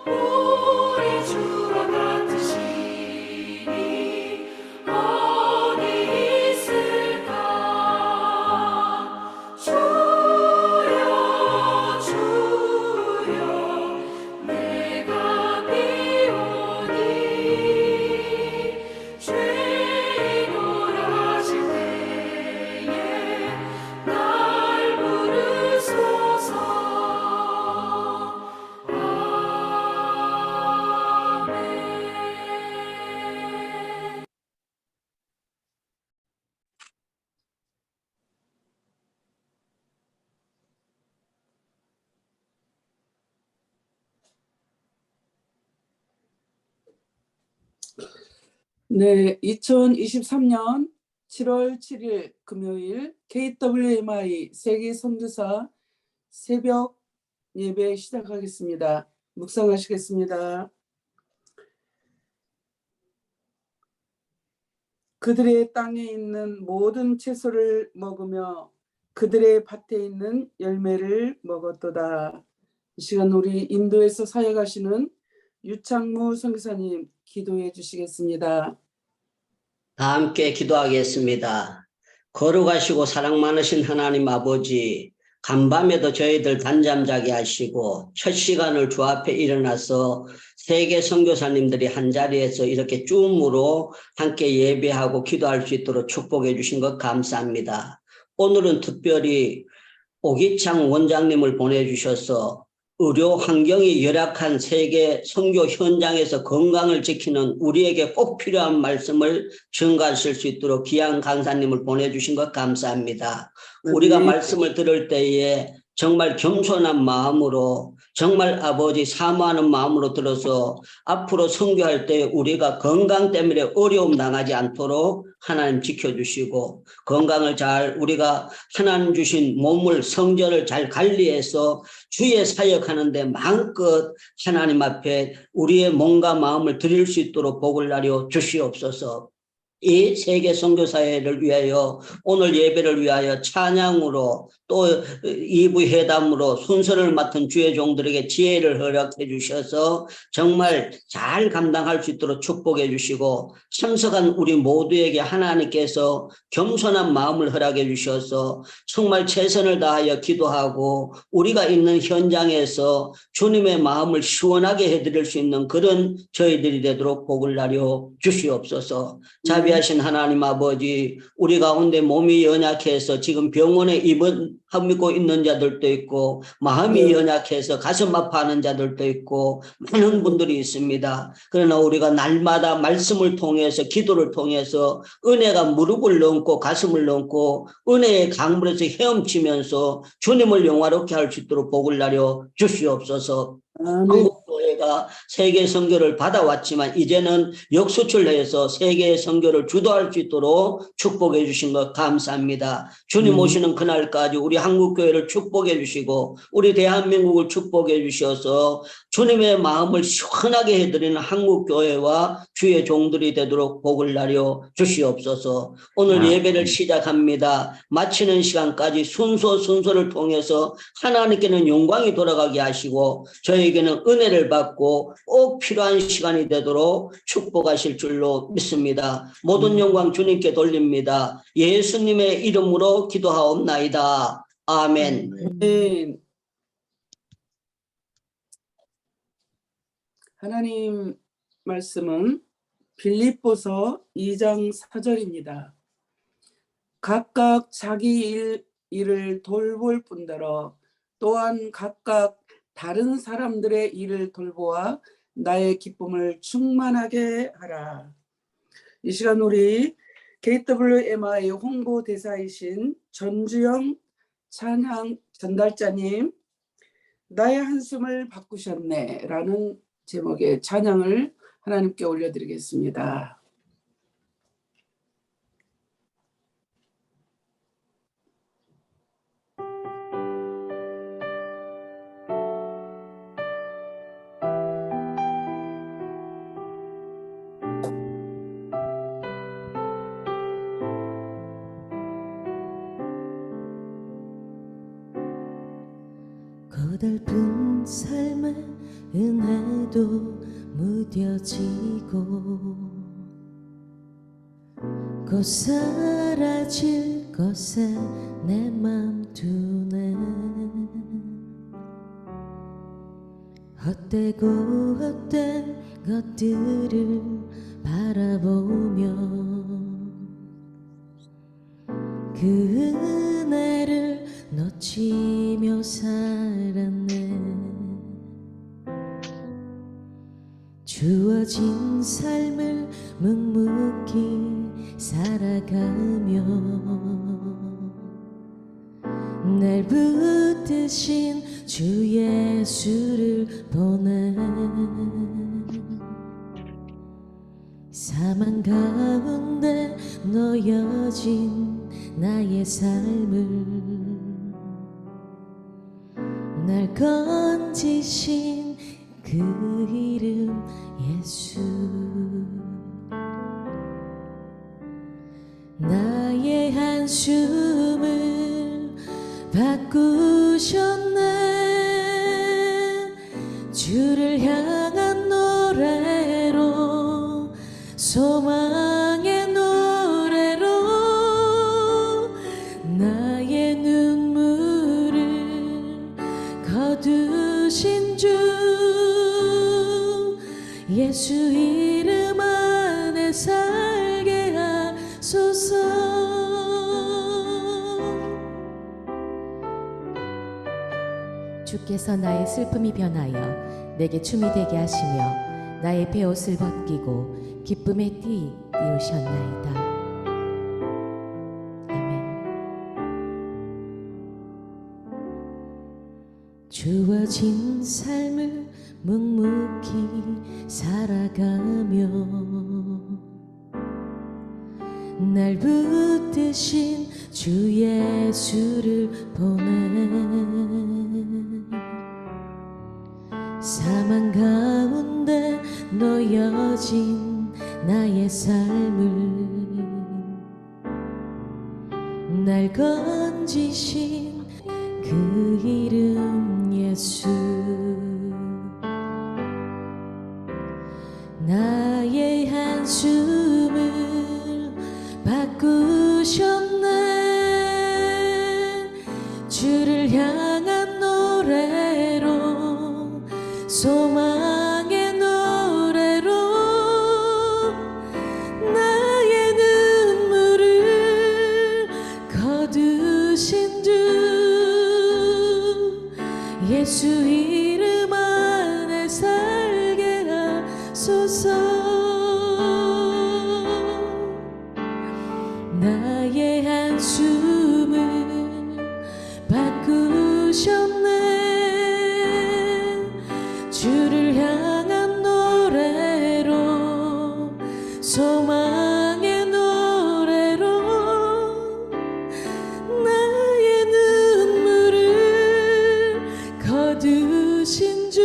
우리 주와 같으시니 어디 있을까. 주여 주여 내가 비오니 죄인으로 하실 때에 날 부르소서. 아멘. 네, 2023년 7월 7일 금요일 KWMI 세계 선교사 새벽 예배 시작하겠습니다. 묵상하시겠습니다. 그들의 땅에 있는 모든 채소를 먹으며 그들의 밭에 있는 열매를 먹었도다. 이 시간 우리 인도에서 사역하시는 유창무 선교사님 기도해 주시겠습니다. 다 함께 기도하겠습니다. 거룩하시고 사랑 많으신 하나님 아버지, 간밤에도 저희들 단잠 자게 하시고 첫 시간을 주 앞에 일어나서 세계 선교사님들이 한자리에서 이렇게 줌으로 함께 예배하고 기도할 수 있도록 축복해 주신 것 감사합니다. 오늘은 특별히 오기창 원장님을 보내주셔서 의료 환경이 열악한 세계 선교 현장에서 건강을 지키는 우리에게 꼭 필요한 말씀을 전가하실 수 있도록 귀한 강사님을 보내주신 것 감사합니다. 우리가 말씀을 들을 때에 정말 겸손한 마음으로 정말 아버지 사모하는 마음으로 들어서 앞으로 선교할 때 우리가 건강 때문에 어려움 당하지 않도록 하나님 지켜주시고 건강을 잘 우리가 하나님 주신 몸을 성전을 잘 관리해서 주의 사역하는데 마음껏 하나님 앞에 우리의 몸과 마음을 드릴 수 있도록 복을 나려 주시옵소서. 이 세계 선교사회를 위하여 오늘 예배를 위하여 찬양으로 또 2부 회담으로 순서를 맡은 주의 종들에게 지혜를 허락해 주셔서 정말 잘 감당할 수 있도록 축복해 주시고 참석한 우리 모두에게 하나님께서 겸손한 마음을 허락해 주셔서 정말 최선을 다하여 기도하고 우리가 있는 현장에서 주님의 마음을 시원하게 해드릴 수 있는 그런 저희들이 되도록 복을 나려 주시옵소서. 자비하신 하나님 아버지, 우리 가운데 몸이 연약해서 지금 병원에 입원하고 있는 자들도 있고 마음이 연약해서 가슴 아파하는 자들도 있고 많은 분들이 있습니다. 그러나 우리가 날마다 말씀을 통해서 기도를 통해서 은혜가 무릎을 넘고 가슴을 넘고 은혜의 강물에서 헤엄치면서 주님을 영화롭게 할 수 있도록 복을 나려 주시옵소서. 한국교회가 세계 선교를 받아왔지만 이제는 역수출해서 세계 선교를 주도할 수 있도록 축복해 주신 것 감사합니다. 주님 오시는 그날까지 우리 한국교회를 축복해 주시고 우리 대한민국을 축복해 주셔서 주님의 마음을 시원하게 해드리는 한국교회와 주의 종들이 되도록 복을 나려 주시옵소서. 오늘 예배를 시작합니다. 마치는 시간까지 순서를 통해서 하나님께는 영광이 돌아가게 하시고 저희에게는 은혜를 받고 꼭 필요한 시간이 되도록 축복하실 줄로 믿습니다. 모든 영광 주님께 돌립니다. 예수님의 이름으로 기도하옵나이다. 아멘. 아멘. 하나님 말씀은 빌립보서 2장 4절입니다. 각각 자기 일을 돌볼 뿐더러 또한 각각 다른 사람들의 일을 돌보아 나의 기쁨을 충만하게 하라. 이 시간 우리 KWMI 홍보대사이신 전주영 찬양 전달자님, 나의 한숨을 바꾸셨네 라는 제목의 찬양을 하나님께 올려드리겠습니다. 서글픈 삶의 은혜도 무뎌지고 곧 사라질 것에 내 맘 두네. 헛되고 헛된 것들을 바라보며 그 은혜를 놓치며 살았네. 주어진 삶을 묵묵히 살아가며 날 붙드신 주 예수를 보내. 사망 가운데 놓여진 나의 삶을 날 건지신 그 이름 예수. 나의 한숨을 바꾸셨네. 주를 향한 노래로, 소망의 노래로 나의 눈물을 거두신 주 예수 이름 안에 살게 하소서. 주께서 나의 슬픔이 변하여 내게 춤이 되게 하시며 나의 베옷을 벗기고 기쁨의 띠 띄우셨나이다. 아멘. 주어진 삶을 묵묵히 살아가며 날 붙드신 주 예수를 보내. 사망 가운데 놓여진 나의 삶을 날 건지신 그 이름 예수. 나의 한숨을 바꾸셨네. 주를 향한 노래로, 소망의 노래로 나의 눈물을 거두신 주 예수 이름 안에 살게 하소서. 나의 한숨을 바꾸셨네. 주를 향한 노래로, 소망의 노래로 나의 눈물을 거두신 주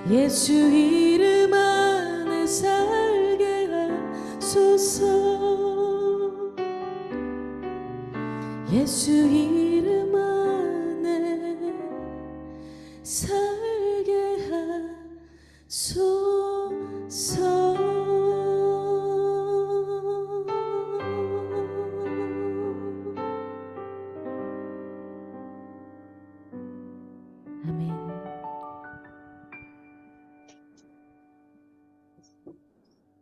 예수 이름 안에 살게 하소서. 예수 이름 안에 살게 하소서. 아멘.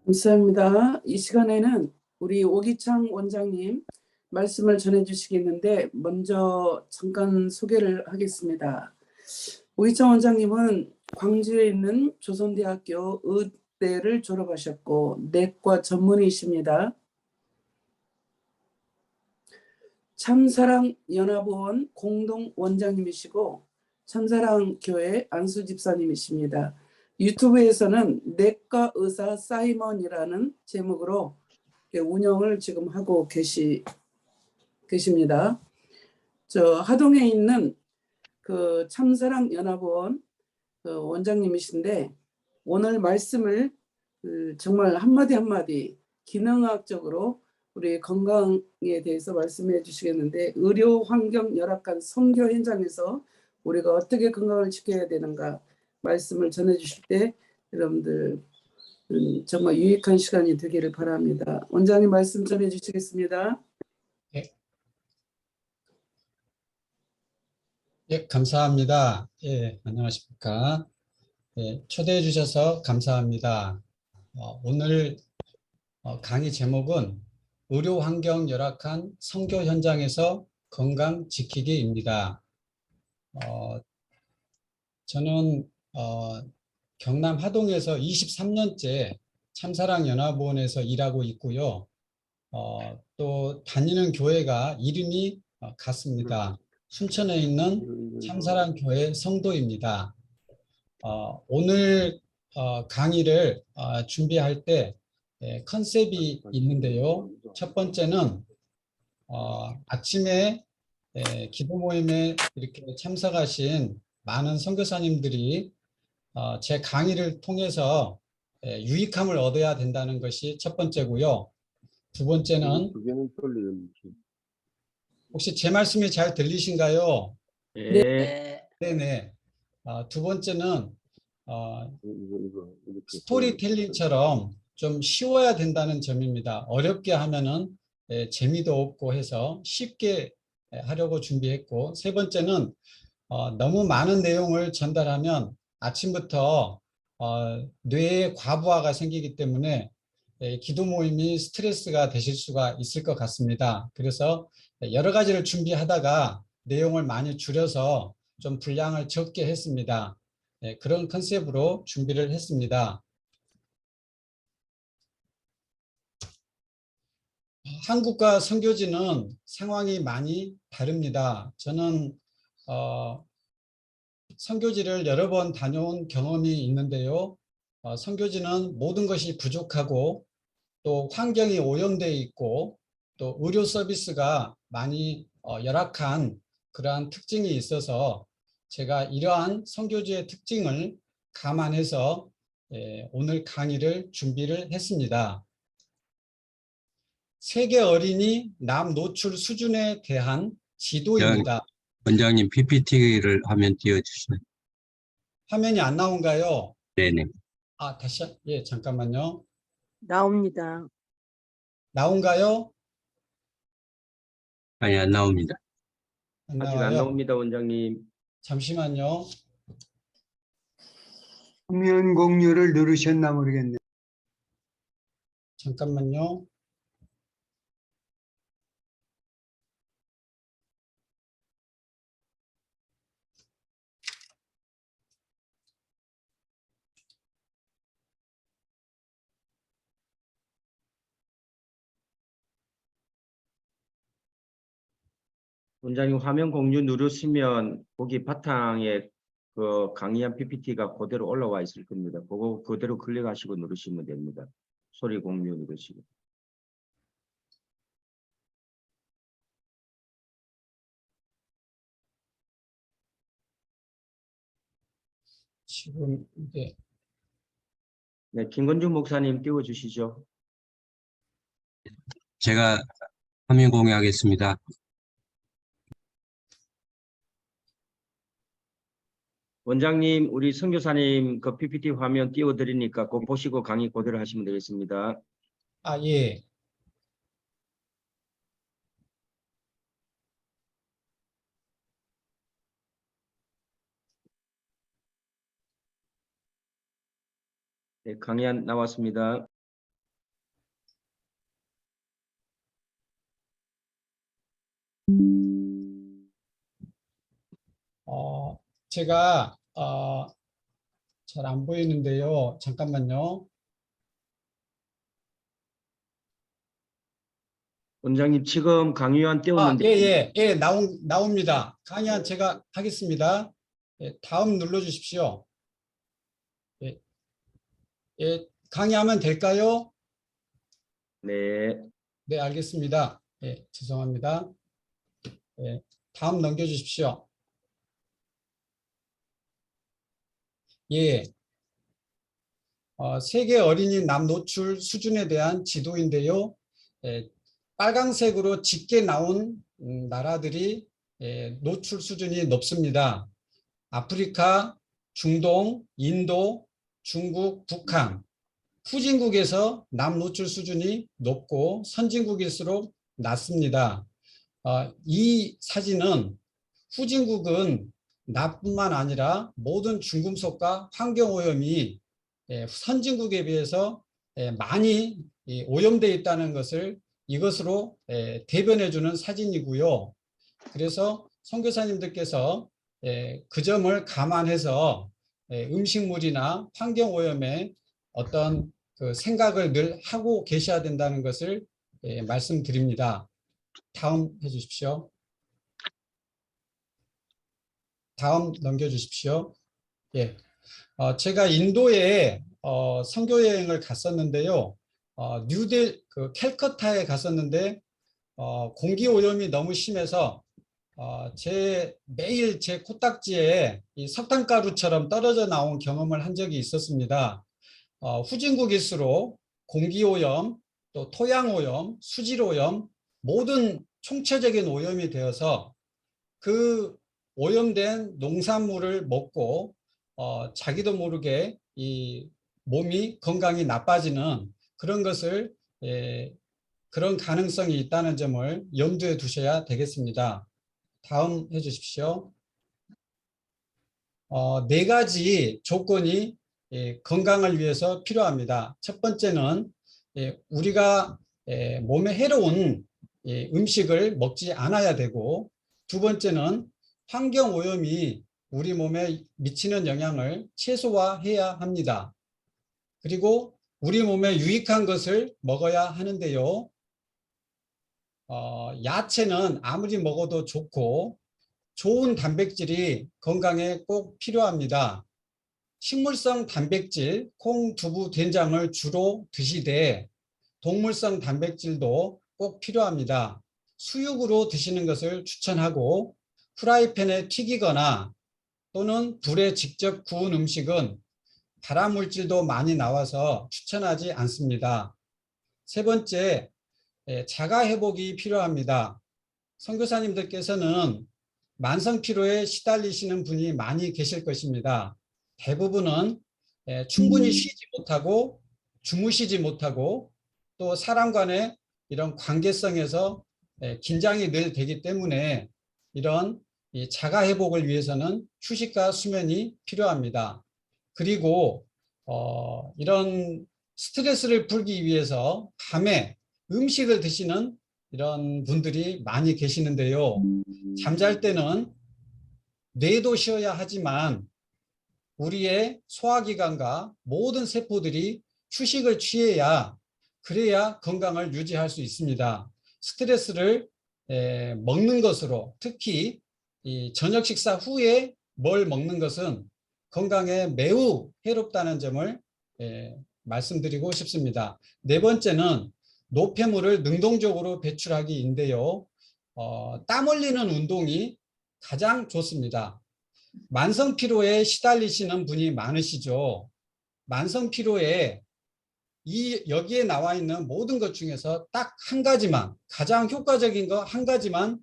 감사합니다. 이 시간에는 우리 오기창 원장님 말씀을 전해주시겠는데 먼저 잠깐 소개를 하겠습니다. 오기창 원장님은 광주에 있는 조선대학교 의대를 졸업하셨고 내과 전문의이십니다. 참사랑연합원 공동원장님이시고 참사랑교회 안수집사님이십니다. 유튜브에서는 내과 의사 사이먼이라는 제목으로 운영을 지금 하고 계십니다. 저 하동에 있는 그 참사랑연합원 원장님이신데 오늘 말씀을 정말 한마디 한마디 기능학적으로 우리 건강에 대해서 말씀해 주시겠는데, 의료 환경 열악한 선교 현장에서 우리가 어떻게 건강을 지켜야 되는가 말씀을 전해 주실 때 여러분들 정말 유익한 시간이 되기를 바랍니다. 원장님 말씀 전해 주시겠습니다. 예, 감사합니다. 예, 안녕하십니까. 예, 초대해 주셔서 감사합니다. 오늘 강의 제목은 의료 환경 열악한 선교 현장에서 건강 지키기입니다. 저는 경남 하동에서 23년째 참사랑 연합원에서 일하고 있고요. 또 다니는 교회가 이름이 같습니다. 순천에 있는 참사랑 교회 성도입니다. 오늘 강의를 준비할 때 컨셉이 있는데요. 첫 번째는 아침에 기도 모임에 이렇게 참석하신 많은 선교사님들이 제 강의를 통해서 유익함을 얻어야 된다는 것이 첫 번째고요. 두 번째는 혹시 제 말씀이 잘 들리신가요? 네. 네네. 두 번째는 스토리텔링처럼 좀 쉬워야 된다는 점입니다. 어렵게 하면은 재미도 없고 해서 쉽게 하려고 준비했고, 세 번째는 너무 많은 내용을 전달하면 아침부터 뇌에 과부하가 생기기 때문에 기도 모임이 스트레스가 되실 수가 있을 것 같습니다. 그래서 여러 가지를 준비하다가 내용을 많이 줄여서 좀 분량을 적게 했습니다. 그런 컨셉으로 준비를 했습니다. 한국과 선교지는 상황이 많이 다릅니다. 저는 선교지를 여러 번 다녀온 경험이 있는데요. 선교지는 모든 것이 부족하고 또 환경이 오염되어 있고 또 의료 서비스가 많이 열악한 그러한 특징이 있어서 제가 이러한 선교지의 특징을 감안해서 오늘 강의를 준비를 했습니다. 세계 어린이 남 노출 수준에 대한 지도입니다. 원장님 PPT를 화면 띄워주시면. 화면이 안 나온가요? 네네. 다시, 예, 잠깐만요. 나옵니다. 나온가요? 아니, 안 나옵니다. 안 아직 나와요? 안 나옵니다, 원장님. 잠시만요. 화면 공유를 누르셨나 모르겠네. 잠깐만요. 원장님 화면 공유 누르시면 거기 바탕에 그 강의한 PPT가 그대로 올라와 있을 겁니다. 그거 그대로 클릭하시고 누르시면 됩니다. 소리 공유 누르시고. 지금 이게 네, 김건중 목사님 띄워주시죠. 제가 화면 공유하겠습니다. 원장님, 우리 선교사님 그 PPT 화면 띄워드리니까 그거 보시고 강의 그대로 하시면 되겠습니다. 예. 네, 강의안 나왔습니다. 제가 잘 안 보이는데요. 잠깐만요. 원장님 지금 강의안 띄웠는데 예, 나옵니다. 강의안 제가 하겠습니다. 예, 다음 눌러주십시오. 예, 강의하면 될까요? 네, 네, 알겠습니다. 예, 죄송합니다. 예, 다음 넘겨주십시오. 예, 세계 어린이 남 노출 수준에 대한 지도인데요. 빨강색으로 짙게 나온 나라들이 노출 수준이 높습니다. 아프리카, 중동, 인도, 중국, 북한, 후진국에서 남 노출 수준이 높고 선진국일수록 낮습니다. 이 사진은 후진국은 나뿐만 아니라 모든 중금속과 환경오염이 선진국에 비해서 많이 오염되어 있다는 것을 이것으로 대변해 주는 사진이고요. 그래서 선교사님들께서 그 점을 감안해서 음식물이나 환경오염에 어떤 그 생각을 늘 하고 계셔야 된다는 것을 말씀드립니다. 다음 해주십시오. 다음 넘겨주십시오. 예, 제가 인도에 선교 여행을 갔었는데요. 캘커타에 갔었는데 공기 오염이 너무 심해서 매일 제 코딱지에 이 석탄가루처럼 떨어져 나온 경험을 한 적이 있었습니다. 후진국일수록 공기오염, 또 토양오염, 수질오염, 모든 총체적인 오염이 되어서 그 오염된 농산물을 먹고 자기도 모르게 이 몸이 건강이 나빠지는 그런 것을 그런 가능성이 있다는 점을 염두에 두셔야 되겠습니다. 다음 해주십시오. 4가지 조건이 건강을 위해서 필요합니다. 첫 번째는 우리가 몸에 해로운 음식을 먹지 않아야 되고, 두 번째는 환경오염이 우리 몸에 미치는 영향을 최소화해야 합니다. 그리고 우리 몸에 유익한 것을 먹어야 하는데요. 야채는 아무리 먹어도 좋고 좋은 단백질이 건강에 꼭 필요합니다. 식물성 단백질, 콩, 두부, 된장을 주로 드시되 동물성 단백질도 꼭 필요합니다. 수육으로 드시는 것을 추천하고, 프라이팬에 튀기거나 또는 불에 직접 구운 음식은 발암물질도 많이 나와서 추천하지 않습니다. 세 번째, 자가 회복이 필요합니다. 선교사님들께서는 만성 피로에 시달리시는 분이 많이 계실 것입니다. 대부분은 충분히 쉬지 못하고 주무시지 못하고 또 사람 간의 이런 관계성에서 긴장이 늘 되기 때문에 이런 자가 회복을 위해서는 휴식과 수면이 필요합니다. 그리고 이런 스트레스를 풀기 위해서 밤에 음식을 드시는 이런 분들이 많이 계시는데요. 잠잘 때는 뇌도 쉬어야 하지만 우리의 소화기관과 모든 세포들이 휴식을 취해야, 그래야 건강을 유지할 수 있습니다. 스트레스를 먹는 것으로, 특히 이 저녁 식사 후에 뭘 먹는 것은 건강에 매우 해롭다는 점을 말씀드리고 싶습니다. 네 번째는 노폐물을 능동적으로 배출하기인데요. 땀 흘리는 운동이 가장 좋습니다. 만성 피로에 시달리시는 분이 많으시죠. 만성 피로에 여기에 나와 있는 모든 것 중에서 딱 한 가지만, 가장 효과적인 거 한 가지만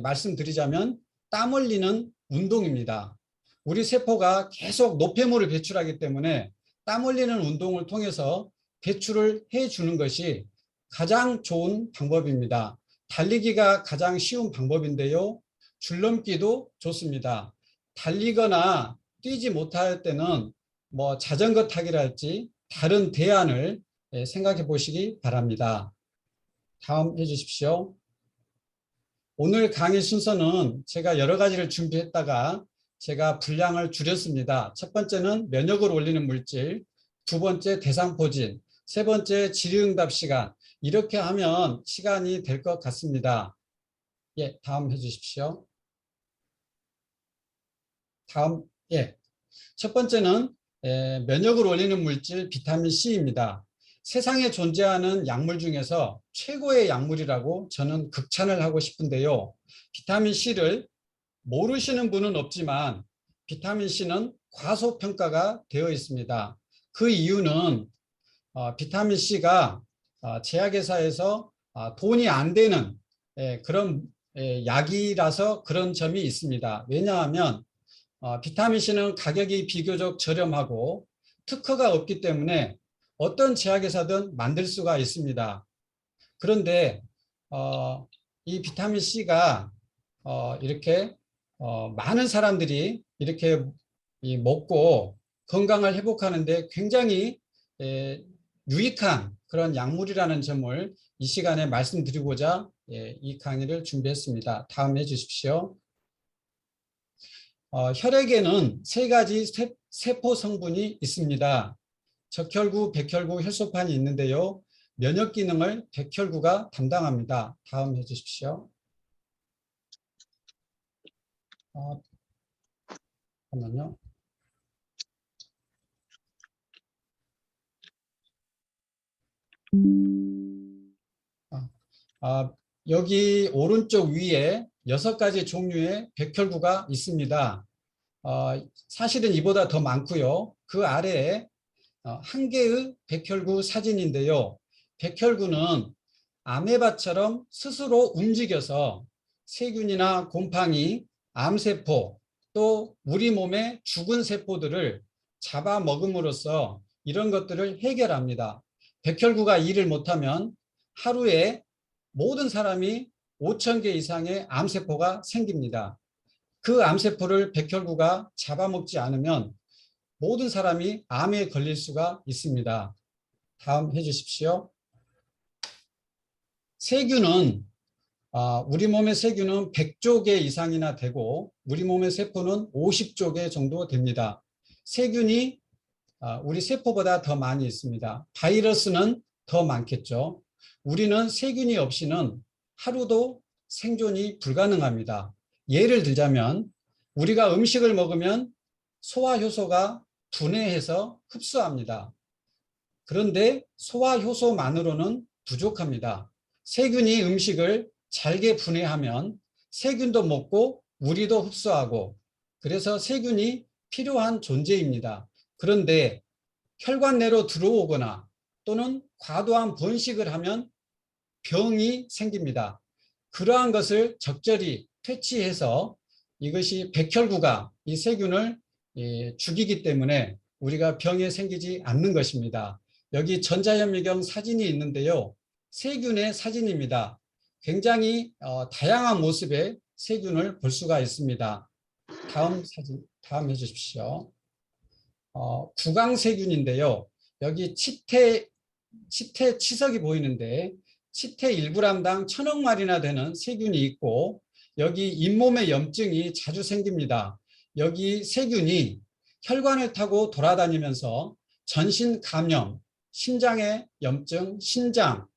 말씀드리자면 땀 흘리는 운동입니다. 우리 세포가 계속 노폐물을 배출하기 때문에 땀 흘리는 운동을 통해서 배출을 해주는 것이 가장 좋은 방법입니다. 달리기가 가장 쉬운 방법인데요. 줄넘기도 좋습니다. 달리거나 뛰지 못할 때는 뭐 자전거 타기랄지 다른 대안을 생각해 보시기 바랍니다. 다음 해주십시오. 오늘 강의 순서는 제가 여러 가지를 준비했다가 제가 분량을 줄였습니다. 첫 번째는 면역을 올리는 물질, 두 번째 대상포진, 세 번째 질의응답 시간, 이렇게 하면 시간이 될 것 같습니다. 예, 다음 해주십시오. 다음, 첫 번째는 면역을 올리는 물질 비타민 C입니다. 세상에 존재하는 약물 중에서 최고의 약물이라고 저는 극찬을 하고 싶은데요. 비타민 C를 모르시는 분은 없지만 비타민 C는 과소평가가 되어 있습니다. 그 이유는 비타민 C가 제약회사에서 돈이 안 되는 그런 약이라서 그런 점이 있습니다. 왜냐하면 비타민C는 가격이 비교적 저렴하고 특허가 없기 때문에 어떤 제약회사든 만들 수가 있습니다. 그런데 이 비타민C가 이렇게 많은 사람들이 이렇게 먹고 건강을 회복하는데 굉장히 유익한 그런 약물이라는 점을 이 시간에 말씀드리고자 이 강의를 준비했습니다. 다음 해주십시오. 혈액에는 3가지 세포 성분이 있습니다. 적혈구, 백혈구, 혈소판이 있는데요. 면역 기능을 백혈구가 담당합니다. 다음 해주십시오. 잠깐만요. 여기 오른쪽 위에 6가지 종류의 백혈구가 있습니다. 사실은 이보다 더 많고요. 그 아래에 1개의 백혈구 사진인데요. 백혈구는 아메바처럼 스스로 움직여서 세균이나 곰팡이, 암세포, 또 우리 몸의 죽은 세포들을 잡아먹음으로써 이런 것들을 해결합니다. 백혈구가 일을 못하면 하루에 모든 사람이 5,000개 이상의 암세포가 생깁니다. 그 암세포를 백혈구가 잡아먹지 않으면 모든 사람이 암에 걸릴 수가 있습니다. 다음 해주십시오. 세균은 우리 몸의 세균은 100조 개 이상이나 되고 우리 몸의 세포는 50조 개 정도 됩니다. 세균이 우리 세포보다 더 많이 있습니다. 바이러스는 더 많겠죠. 우리는 세균이 없이는 하루도 생존이 불가능합니다. 예를 들자면 우리가 음식을 먹으면 소화효소가 분해해서 흡수합니다. 그런데 소화효소만으로는 부족합니다. 세균이 음식을 잘게 분해하면 세균도 먹고 우리도 흡수하고 그래서 세균이 필요한 존재입니다. 그런데 혈관 내로 들어오거나 또는 과도한 번식을 하면 병이 생깁니다. 그러한 것을 적절히 퇴치해서 이것이 백혈구가 이 세균을 죽이기 때문에 우리가 병에 생기지 않는 것입니다. 여기 전자현미경 사진이 있는데요. 세균의 사진입니다. 굉장히 다양한 모습의 세균을 볼 수가 있습니다. 다음 사진, 다음 해주십시오. 구강세균인데요. 여기 치태 치석이 보이는데 치태 1g당 1000억 마리나 되는 세균이 있고 여기 잇몸에 염증이 자주 생깁니다. 여기 세균이 혈관을 타고 돌아다니면서 전신 감염, 심장의 염증, 신장,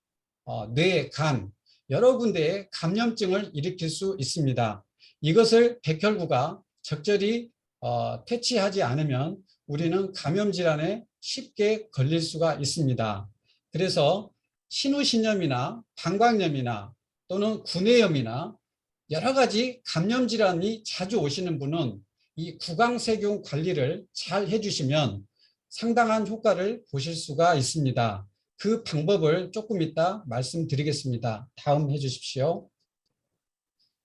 뇌, 간 여러 군데에 감염증을 일으킬 수 있습니다. 이것을 백혈구가 적절히 퇴치하지 않으면 우리는 감염질환에 쉽게 걸릴 수가 있습니다. 그래서 신우신염이나 방광염이나 또는 구내염이나 여러 가지 감염질환이 자주 오시는 분은 이 구강세균 관리를 잘 해주시면 상당한 효과를 보실 수가 있습니다. 그 방법을 조금 이따 말씀드리겠습니다. 다음 해주십시오.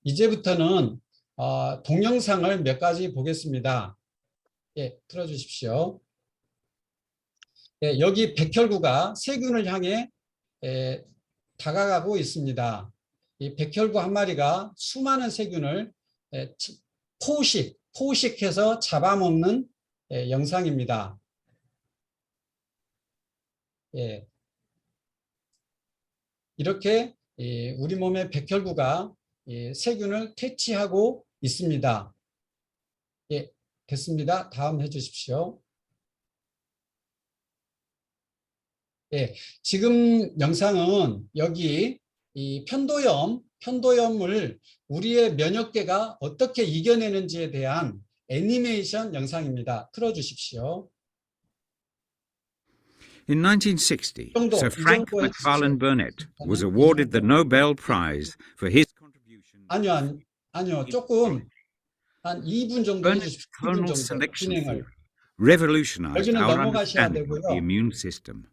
이제부터는 동영상을 몇 가지 보겠습니다. 예, 틀어주십시오. 예, 여기 백혈구가 세균을 향해 다가가고 있습니다. 이 백혈구 한 마리가 수많은 세균을 포식해서 잡아먹는 영상입니다. 예. 이렇게 우리 몸의 백혈구가 세균을 퇴치하고 있습니다. 예, 됐습니다. 다음 해주십시오. 예, 지금 영상은 여기 이 편도염을 우리의 면역계가 어떻게 이겨내는지에 대한 애니메이션 영상입니다. 틀어주십시오. In 1960, 정도, Sir 이 Frank 정도의 Macfarlane 시점. Burnet was awarded the Nobel Prize for his contribution. 아니요. 조금 한 2분 정도 Burnet's 해주십시오. 2분 clonal 정도 selection 진행을. theory revolutionized 여기는 our 넘어가셔야 understanding of 되고요. the immune system.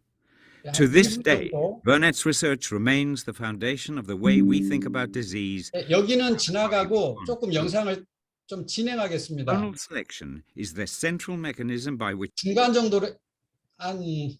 To this day, 정도, Burnett's research remains the foundation of the way we think about disease. 여기는 지나가고 조금 영상을 좀 진행하겠습니다. Clonal selection is the central mechanism by which 중간 정도로 아니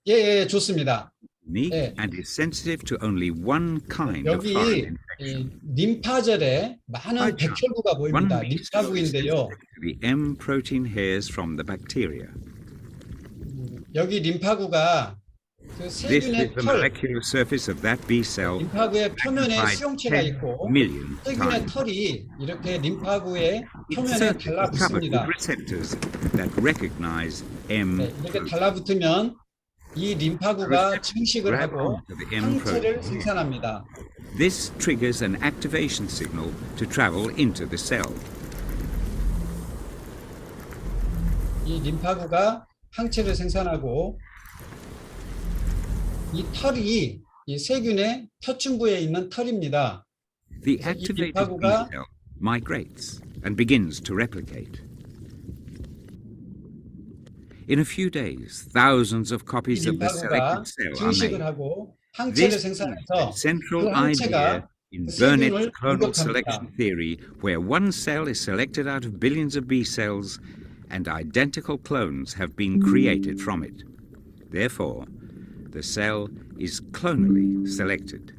예, 좋습니다. unique 예. and is sensitive to only one kind of 여기 foreign 이 림파절에 많은 백혈구가 One 보입니다. B cell is 림파구인데요. sensitive to the M protein hairs from the bacteria. 여기 림파구가 그 This 세균의 is the 털, molecular surface of that B cell 림파구의 표면에 magnified 수용체가 10 있고 million 세균의 times. 털이 이렇게 림파구의 Its 표면에 surface is covered with 달라붙습니다. receptors that recognize M 네, 이렇게 protein. 달라붙으면 이 림파구가 증식을 Grab 하고 onto the M 항체를 protein. 생산합니다. This triggers an activation signal to travel into the cell. 이 림파구가 항체를 생산하고 이 털이 이 세균의 표층부에 있는 털입니다. The 그래서 이 activated B 림파구가 cell migrates and begins to replicate. In a few days, thousands of 이 copies of the 림파구가 selected cell are 증식을 made. 하고 항체를 This is 생산해서 the central 그 항체가 idea in 그 Burnett's 세균을 clonal 공격합니다. selection theory, where one cell is selected out of billions of B cells and identical clones have been created from it. Therefore, the cell is clonally selected.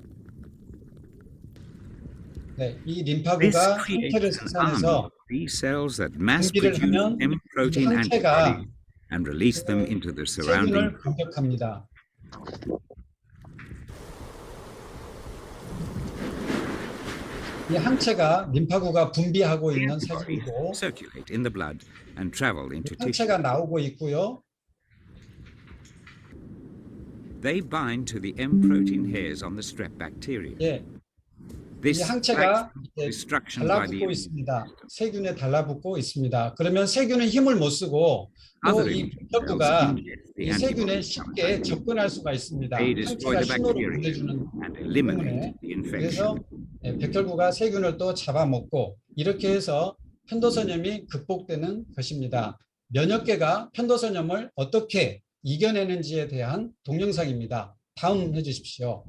네, 이 This 림파구가 creates 항체를 an army 생산해서 of B cells that mass 분비를 produce 하면 M protein 이 항체가 antibodies and release them into the surrounding. 세균을 공격합니다. 이 항체가 림파구가 분비하고 있는 Antibodies 사진이고 circulate in the blood and travel into tissue. 항체가 나오고 있고요. They bind to the M protein hairs on the strep bacteria. 예, 이 This 항체가 acts 이제 destruction by the 달라붙고 immune 있습니다. system. 세균에 달라붙고 있습니다. 그러면 세균은 힘을 못 쓰고 또 Other 이 immune 백혈구가 cells ingest the 이 세균에 antibodies 쉽게 접근할 수가 있습니다. They destroy 항체가 the 신호를 bacteria 보내주는 and eliminate 때문에 the 그래서 infection. 백혈구가 세균을 또 잡아먹고 이렇게 해서 편도선염이 극복되는 것입니다. 면역계가 편도선염을 어떻게 이겨내는지에 대한 동영상입니다. 다음 해주십시오.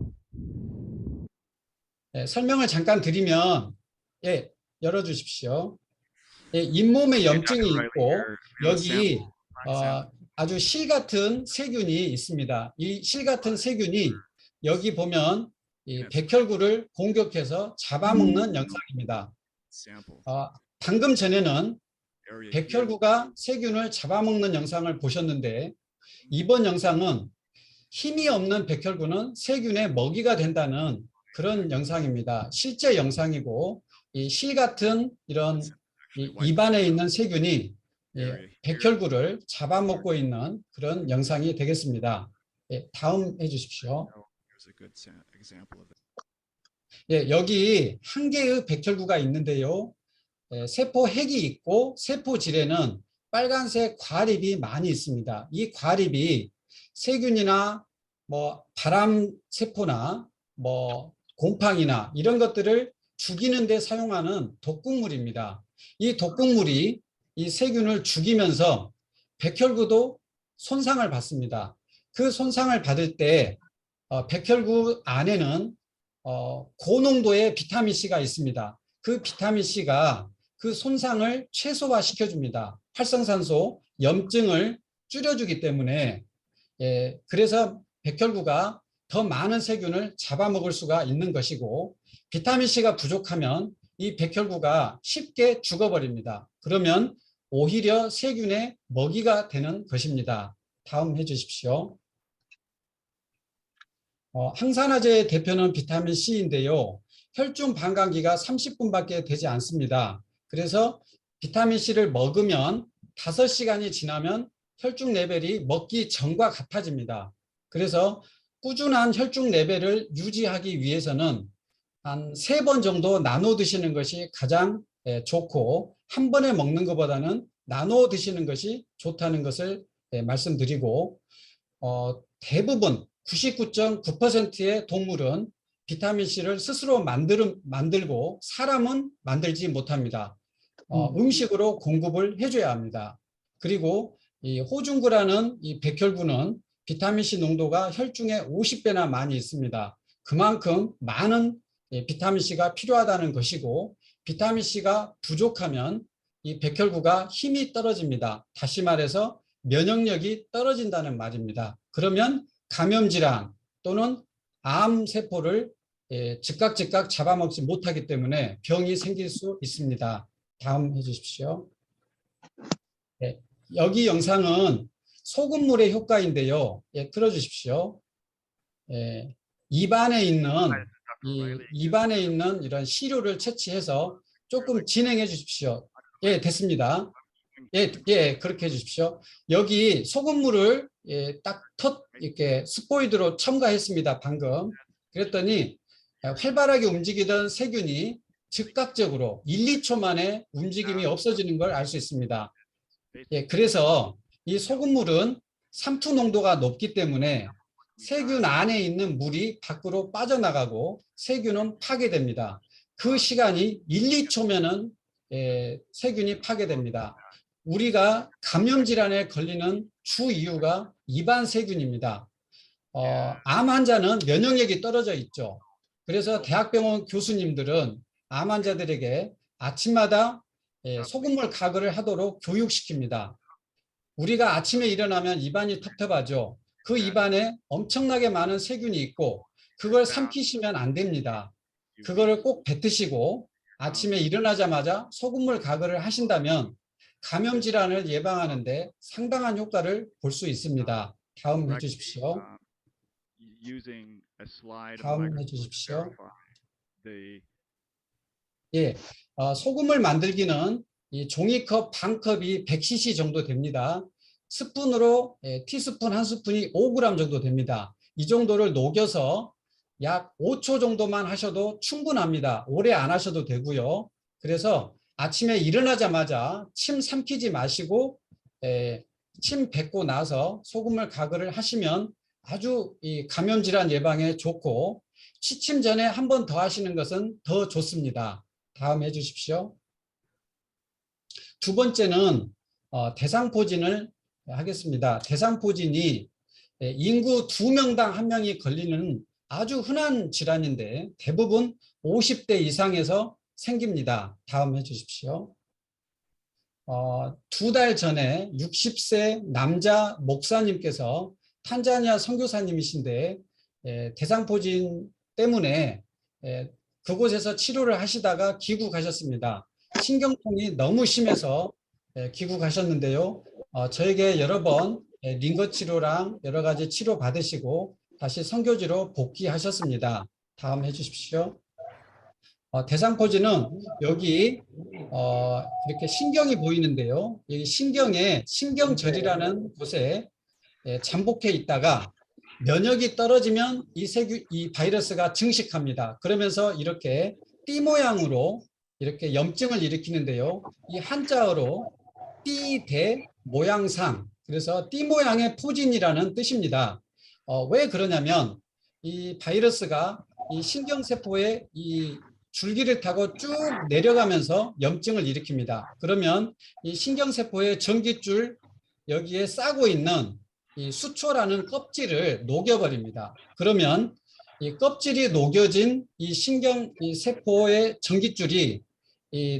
설명을 잠깐 드리면 열어주십시오. 잇몸에 염증이 있고 여기 아주 실 같은 세균이 있습니다. 이 실 같은 세균이 여기 보면 이 백혈구를 공격해서 잡아먹는 영상입니다. 방금 전에는 백혈구가 세균을 잡아먹는 영상을 보셨는데 이번 영상은 힘이 없는 백혈구는 백혈구의 먹이가 된다는 그런 영상입니다. 실제 영상이고 이 실 같은 이런 입안에 있는 세균이 백혈구를 잡아먹고 있는 그런 영상이 되겠습니다. 다음 해주십시오. 여기 한 개의 백혈구가 있는데요. 세포 핵이 있고 세포질에는 빨간색 과립이 많이 있습니다. 이 과립이 세균이나 뭐 바람 세포나 뭐 곰팡이나 이런 것들을 죽이는 데 사용하는 독극물입니다. 이 독극물이 이 세균을 죽이면서 백혈구도 손상을 받습니다. 그 손상을 받을 때 백혈구 안에는 고농도의 비타민C가 있습니다. 그 비타민C가 그 손상을 최소화시켜 줍니다. 활성산소, 염증을 줄여주기 때문에 그래서 백혈구가 더 많은 세균을 잡아먹을 수가 있는 것이고 비타민C가 부족하면 이 백혈구가 쉽게 죽어버립니다. 그러면 오히려 세균의 먹이가 되는 것입니다. 다음 해주십시오. 항산화제의 대표는 비타민C인데요. 혈중 반감기가 30분밖에 되지 않습니다. 그래서 비타민C를 먹으면 5시간이 지나면 혈중 레벨이 먹기 전과 같아집니다. 그래서 꾸준한 혈중 레벨을 유지하기 위해서는 한 3번 정도 나눠 드시는 것이 가장 좋고 한 번에 먹는 것보다는 나눠 드시는 것이 좋다는 것을 말씀드리고 대부분 99.9%의 동물은 비타민C를 스스로 만들고 사람은 만들지 못합니다. 음식으로 공급을 해줘야 합니다. 그리고 이 호중구라는 이 백혈구는 비타민C 농도가 혈중에 50배나 많이 있습니다. 그만큼 많은 비타민C가 필요하다는 것이고, 비타민C가 부족하면 이 백혈구가 힘이 떨어집니다. 다시 말해서 면역력이 떨어진다는 말입니다. 그러면 감염질환 또는 암세포를 즉각 잡아먹지 못하기 때문에 병이 생길 수 있습니다. 다음 해주십시오. 네, 여기 영상은 소금물의 효과인데요. 예, 틀어주십시오. 예, 입안에 있는 이런 시료를 채취해서 조금 진행해 주십시오. 예, 됐습니다. 예, 그렇게 해주십시오. 여기 소금물을 이렇게 스포이드로 첨가했습니다. 방금. 그랬더니 활발하게 움직이던 세균이 즉각적으로 1, 2초 만에 움직임이 없어지는 걸 알 수 있습니다. 예, 그래서 이 소금물은 삼투 농도가 높기 때문에 세균 안에 있는 물이 밖으로 빠져나가고 세균은 파괴됩니다. 그 시간이 1, 2초면은 세균이 파괴됩니다. 우리가 감염질환에 걸리는 주 이유가 입안 세균입니다. 암 환자는 면역력이 떨어져 있죠. 그래서 대학병원 교수님들은 암 환자들에게 아침마다 소금물 가글을 하도록 교육시킵니다. 우리가 아침에 일어나면 입안이 텁텁하죠. 그 입안에 엄청나게 많은 세균이 있고 그걸 삼키시면 안 됩니다. 그거를 꼭 뱉으시고 아침에 일어나자마자 소금물 가글을 하신다면 감염 질환을 예방하는 데 상당한 효과를 볼 수 있습니다. 다음 해주십시오. 다음 해주십시오. 예, 소금을 만들기는 이 종이컵 반 컵이 100cc 정도 됩니다. 스푼으로 티스푼 한 스푼이 5g 정도 됩니다. 이 정도를 녹여서 약 5초 정도만 하셔도 충분합니다. 오래 안 하셔도 되고요. 그래서 아침에 일어나자마자 침 삼키지 마시고 침 뱉고 나서 소금물 가글을 하시면 아주 이 감염 질환 예방에 좋고 취침 전에 한 번 더 하시는 것은 더 좋습니다. 다음 해주십시오. 두 번째는 대상포진을 하겠습니다. 대상포진이 인구 2명당 1명이 걸리는 아주 흔한 질환인데 대부분 50대 이상에서 생깁니다. 다음 해주십시오. 2달 전에 60세 남자 목사님께서 탄자니아 선교사님이신데 대상포진 때문에 그곳에서 치료를 하시다가 귀국하셨습니다. 신경통이 너무 심해서 귀국하셨는데요. 저에게 여러 번 링거 치료랑 여러 가지 치료 받으시고 다시 선교지로 복귀하셨습니다. 다음 해주십시오. 대상포진은 여기 이렇게 신경이 보이는데요. 이 신경에 신경절이라는 곳에 잠복해 있다가 면역이 떨어지면 이 바이러스가 증식합니다. 그러면서 이렇게 띠 모양으로 이렇게 염증을 일으키는데요. 이 한자어로 띠대 모양상, 그래서 띠 모양의 포진이라는 뜻입니다. 왜 그러냐면 이 바이러스가 이 신경세포에 이 줄기를 타고 쭉 내려가면서 염증을 일으킵니다. 그러면 이 신경세포의 전깃줄 여기에 싸고 있는 이 수초라는 껍질을 녹여버립니다. 그러면 이 껍질이 녹여진 이 세포의 전깃줄이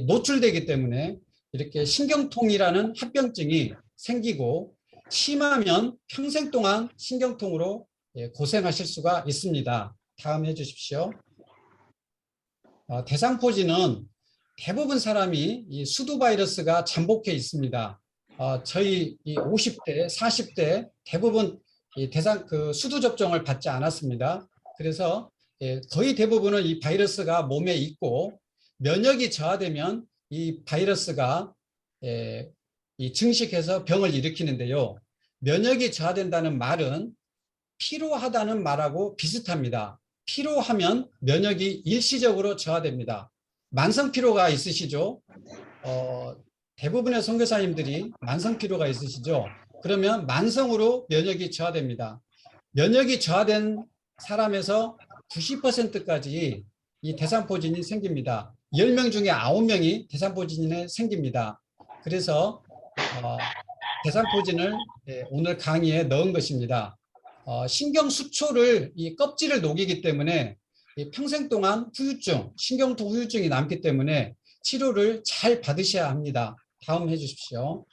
노출되기 때문에 이렇게 신경통이라는 합병증이 생기고 심하면 평생 동안 신경통으로 고생하실 수가 있습니다. 다음 해주십시오. 대상포진은 대부분 사람이 이 수두 바이러스가 잠복해 있습니다. 저희 이 50대, 40대 대부분 이 수두 접종을 받지 않았습니다. 그래서 거의 대부분은 이 바이러스가 몸에 있고 면역이 저하되면 이 바이러스가 이 증식해서 병을 일으키는데요. 면역이 저하된다는 말은 피로하다는 말하고 비슷합니다. 피로하면 면역이 일시적으로 저하됩니다. 만성피로가 있으시죠? 대부분의 선교사님들이 만성피로가 있으시죠? 그러면 만성으로 면역이 저하됩니다. 면역이 저하된 사람에서 90%까지 이 대상포진이 생깁니다. 10명 중에 9명이 대상포진에 생깁니다. 그래서 대상포진을 오늘 강의에 넣은 것입니다. 신경수초를 이 껍질을 녹이기 때문에 평생 동안 후유증, 신경통 후유증이 남기 때문에 치료를 잘 받으셔야 합니다. 다음 해주십시오.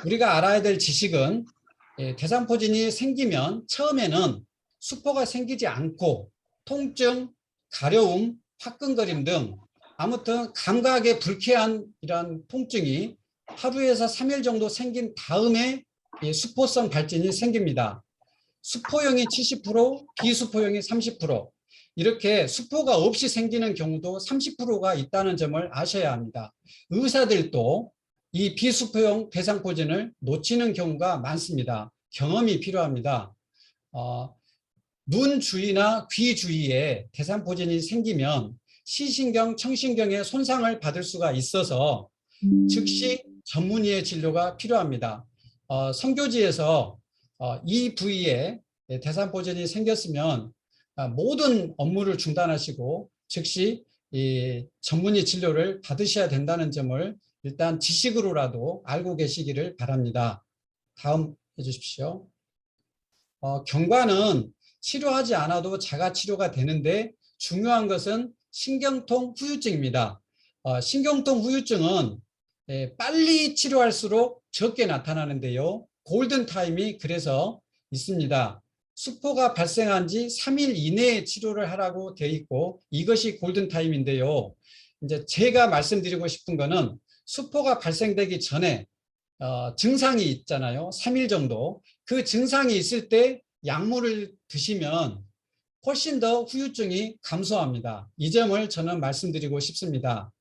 우리가 알아야 될 지식은 대상포진이 생기면 처음에는 수포가 생기지 않고 통증, 가려움, 화끈거림 등 아무튼 감각에 불쾌한 이런 통증이 하루에서 3일 정도 생긴 다음에 수포성 발진이 생깁니다. 수포형이 70%, 비수포형이 30%, 이렇게 수포가 없이 생기는 경우도 30%가 있다는 점을 아셔야 합니다. 의사들도 이 비수포형 대상포진을 놓치는 경우가 많습니다. 경험이 필요합니다. 눈 주위나 귀 주위에 대상포진이 생기면 시신경, 청신경에 손상을 받을 수가 있어서 즉시 전문의의 진료가 필요합니다. 선교지에서 이 부위에 대상포진이 생겼으면 모든 업무를 중단하시고 즉시 이 전문의 진료를 받으셔야 된다는 점을 일단 지식으로라도 알고 계시기를 바랍니다. 다음 해주십시오. 경과는 치료하지 않아도 자가 치료가 되는데 중요한 것은 신경통 후유증입니다. 신경통 후유증은 빨리 치료할수록 적게 나타나는데요. 골든타임이 그래서 있습니다. 수포가 발생한 지 3일 이내에 치료를 하라고 되어 있고 이것이 골든타임인데요. 이제 제가 말씀드리고 싶은 거는 수포가 발생되기 전에 증상이 있잖아요. 3일 정도. 그 증상이 있을 때 약물을 드시면 훨씬 더 후유증이 감소합니다. 이 점을 저는 말씀드리고 싶습니다.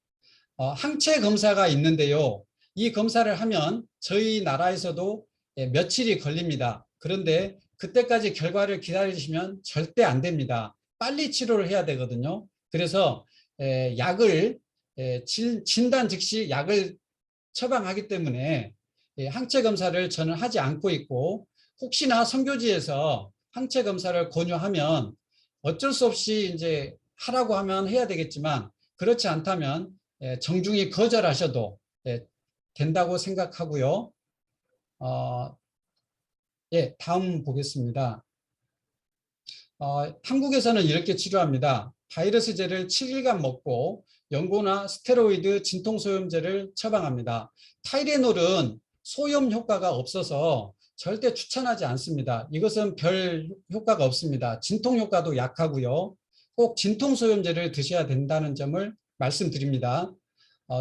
항체 검사가 있는데요. 이 검사를 하면 저희 나라에서도 며칠이 걸립니다. 그런데 그때까지 결과를 기다리시면 절대 안 됩니다. 빨리 치료를 해야 되거든요. 그래서 약을 진단 즉시 약을 처방하기 때문에 항체 검사를 저는 하지 않고 있고 혹시나 선교지에서 항체 검사를 권유하면 어쩔 수 없이 이제 하라고 하면 해야 되겠지만 그렇지 않다면 정중히 거절하셔도 된다고 생각하고요. 다음 보겠습니다. 한국에서는 이렇게 치료합니다. 바이러스제를 7일간 먹고 연고나 스테로이드 진통소염제를 처방합니다. 타이레놀은 소염 효과가 없어서 절대 추천하지 않습니다. 이것은 별 효과가 없습니다. 진통 효과도 약하고요. 꼭 진통소염제를 드셔야 된다는 점을 말씀드립니다.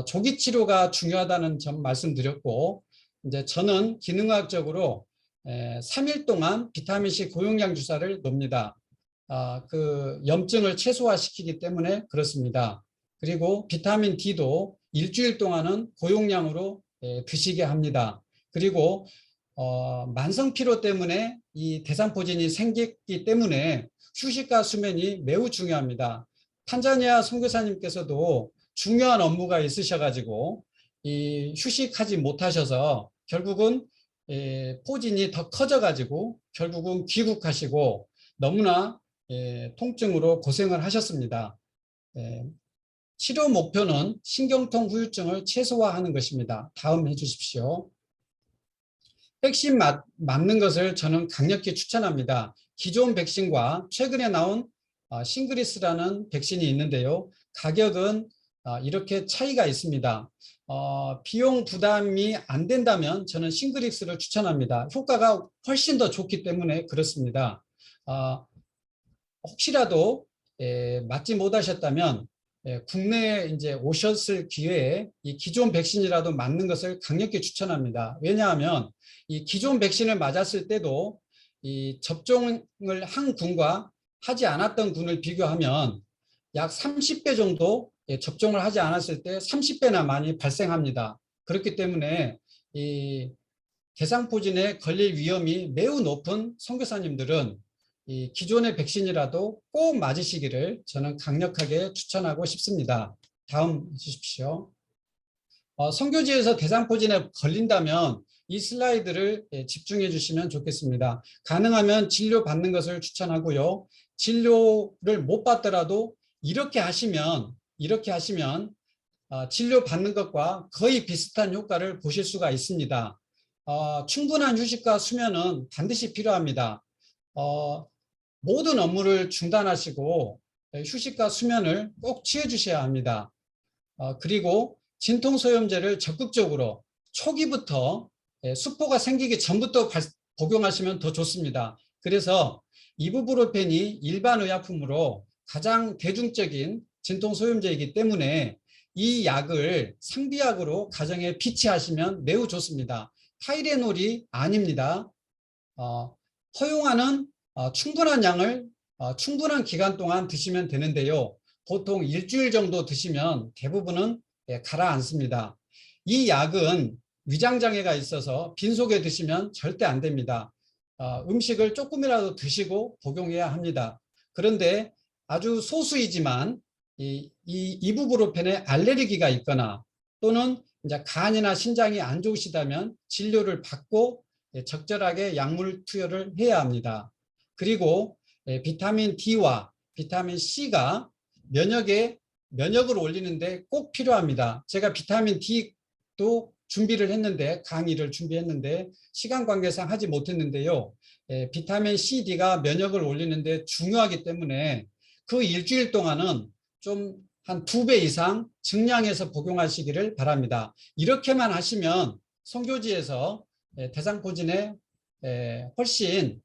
조기 치료가 중요하다는 점 말씀드렸고 이제 저는 기능학적으로 3일 동안 비타민C 고용량 주사를 놓습니다. 그 염증을 최소화시키기 때문에 그렇습니다. 그리고 비타민 D도 일주일 동안은 고용량으로 드시게 합니다. 그리고 만성 피로 때문에 이 대상포진이 생겼기 때문에 휴식과 수면이 매우 중요합니다. 탄자니아 선교사님께서도 중요한 업무가 있으셔가지고 이 휴식하지 못하셔서 결국은 포진이 더 커져가지고 결국은 귀국하시고 너무나 통증으로 고생을 하셨습니다. 치료 목표는 신경통 후유증을 최소화하는 것입니다. 다음 해주십시오. 백신 맞는 것을 저는 강력히 추천합니다. 기존 백신과 최근에 나온 싱그리스라는 백신이 있는데요. 가격은 이렇게 차이가 있습니다. 비용 부담이 안 된다면 저는 싱그리스를 추천합니다. 효과가 훨씬 더 좋기 때문에 그렇습니다. 혹시라도 맞지 못하셨다면 국내에 이제 오셨을 기회에 이 기존 백신이라도 맞는 것을 강력히 추천합니다. 왜냐하면 이 기존 백신을 맞았을 때도 이 접종을 한 군과 하지 않았던 군을 비교하면 약 30배 정도 접종을 하지 않았을 때 30배나 많이 발생합니다. 그렇기 때문에 이 대상포진에 걸릴 위험이 매우 높은 선교사님들은 이 기존의 백신이라도 꼭 맞으시기를 저는 강력하게 추천하고 싶습니다. 다음 주십시오. 선교지에서 대상포진에 걸린다면 이 슬라이드를 집중해 주시면 좋겠습니다. 가능하면 진료 받는 것을 추천하고요. 진료를 못 받더라도 이렇게 하시면 진료받는 것과 거의 비슷한 효과를 보실 수가 있습니다. 충분한 휴식과 수면은 반드시 필요합니다. 모든 업무를 중단하시고 휴식과 수면을 꼭 취해 주셔야 합니다. 그리고 진통소염제를 적극적으로 초기부터 수포가 생기기 전부터 복용하시면 더 좋습니다. 그래서 이부브로펜이 일반 의약품으로 가장 대중적인 진통소염제이기 때문에 이 약을 상비약으로 가정에 비치하시면 매우 좋습니다. 타이레놀이 아닙니다. 허용하는 충분한 양을 충분한 기간 동안 드시면 되는데요. 보통 일주일 정도 드시면 대부분은 가라앉습니다. 이 약은 위장장애가 있어서 빈속에 드시면 절대 안 됩니다. 음식을 조금이라도 드시고 복용해야 합니다. 그런데 아주 소수이지만 이 이부브로펜에 알레르기가 있거나 또는 이제 간이나 신장이 안 좋으시다면 진료를 받고 적절하게 약물 투여를 해야 합니다. 그리고 비타민 D와 비타민 C가 면역을 올리는데 꼭 필요합니다. 제가 비타민 D도 준비를 했는데 강의를 준비했는데 시간 관계상 하지 못했는데요. 비타민 C, D가 면역을 올리는데 중요하기 때문에 그 일주일 동안은 좀 한 2배 이상 증량해서 복용하시기를 바랍니다. 이렇게만 하시면 선교지에서 대상포진에 훨씬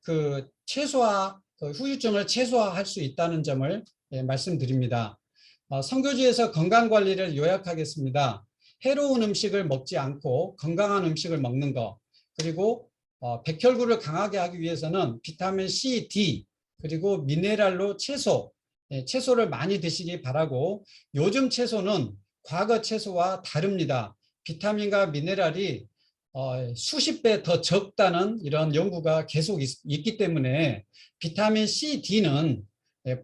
그 후유증을 최소화할 수 있다는 점을 말씀드립니다. 선교지에서 건강관리를 요약하겠습니다. 해로운 음식을 먹지 않고 건강한 음식을 먹는 것, 그리고 백혈구를 강하게 하기 위해서는 비타민 C, D, 그리고 미네랄로 채소를 많이 드시기 바라고, 요즘 채소는 과거 채소와 다릅니다. 비타민과 미네랄이 수십 배 더 적다는 이런 연구가 계속 있기 때문에 비타민 C, D는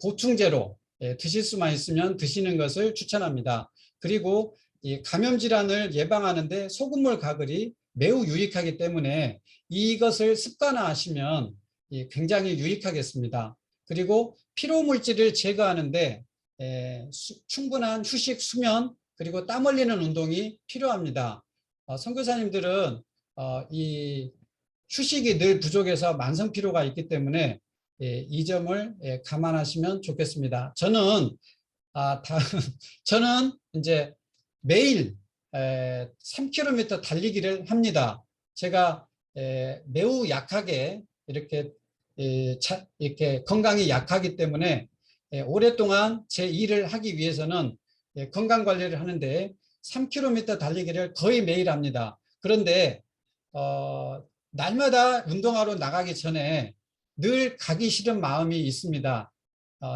보충제로 드실 수만 있으면 드시는 것을 추천합니다. 그리고 이 감염 질환을 예방하는데 소금물 가글이 매우 유익하기 때문에 이것을 습관화하시면 굉장히 유익하겠습니다. 그리고 피로 물질을 제거하는데 충분한 휴식, 수면, 그리고 땀 흘리는 운동이 필요합니다. 선교사님들은 이 휴식이 늘 부족해서 만성 피로가 있기 때문에 이 점을 감안하시면 좋겠습니다. 저는 이제 매일 3km 달리기를 합니다. 제가 매우 약하게 이렇게 건강이 약하기 때문에 오랫동안 제 일을 하기 위해서는 건강 관리를 하는데 3km 달리기를 거의 매일 합니다. 그런데 날마다 운동하러 나가기 전에 늘 가기 싫은 마음이 있습니다.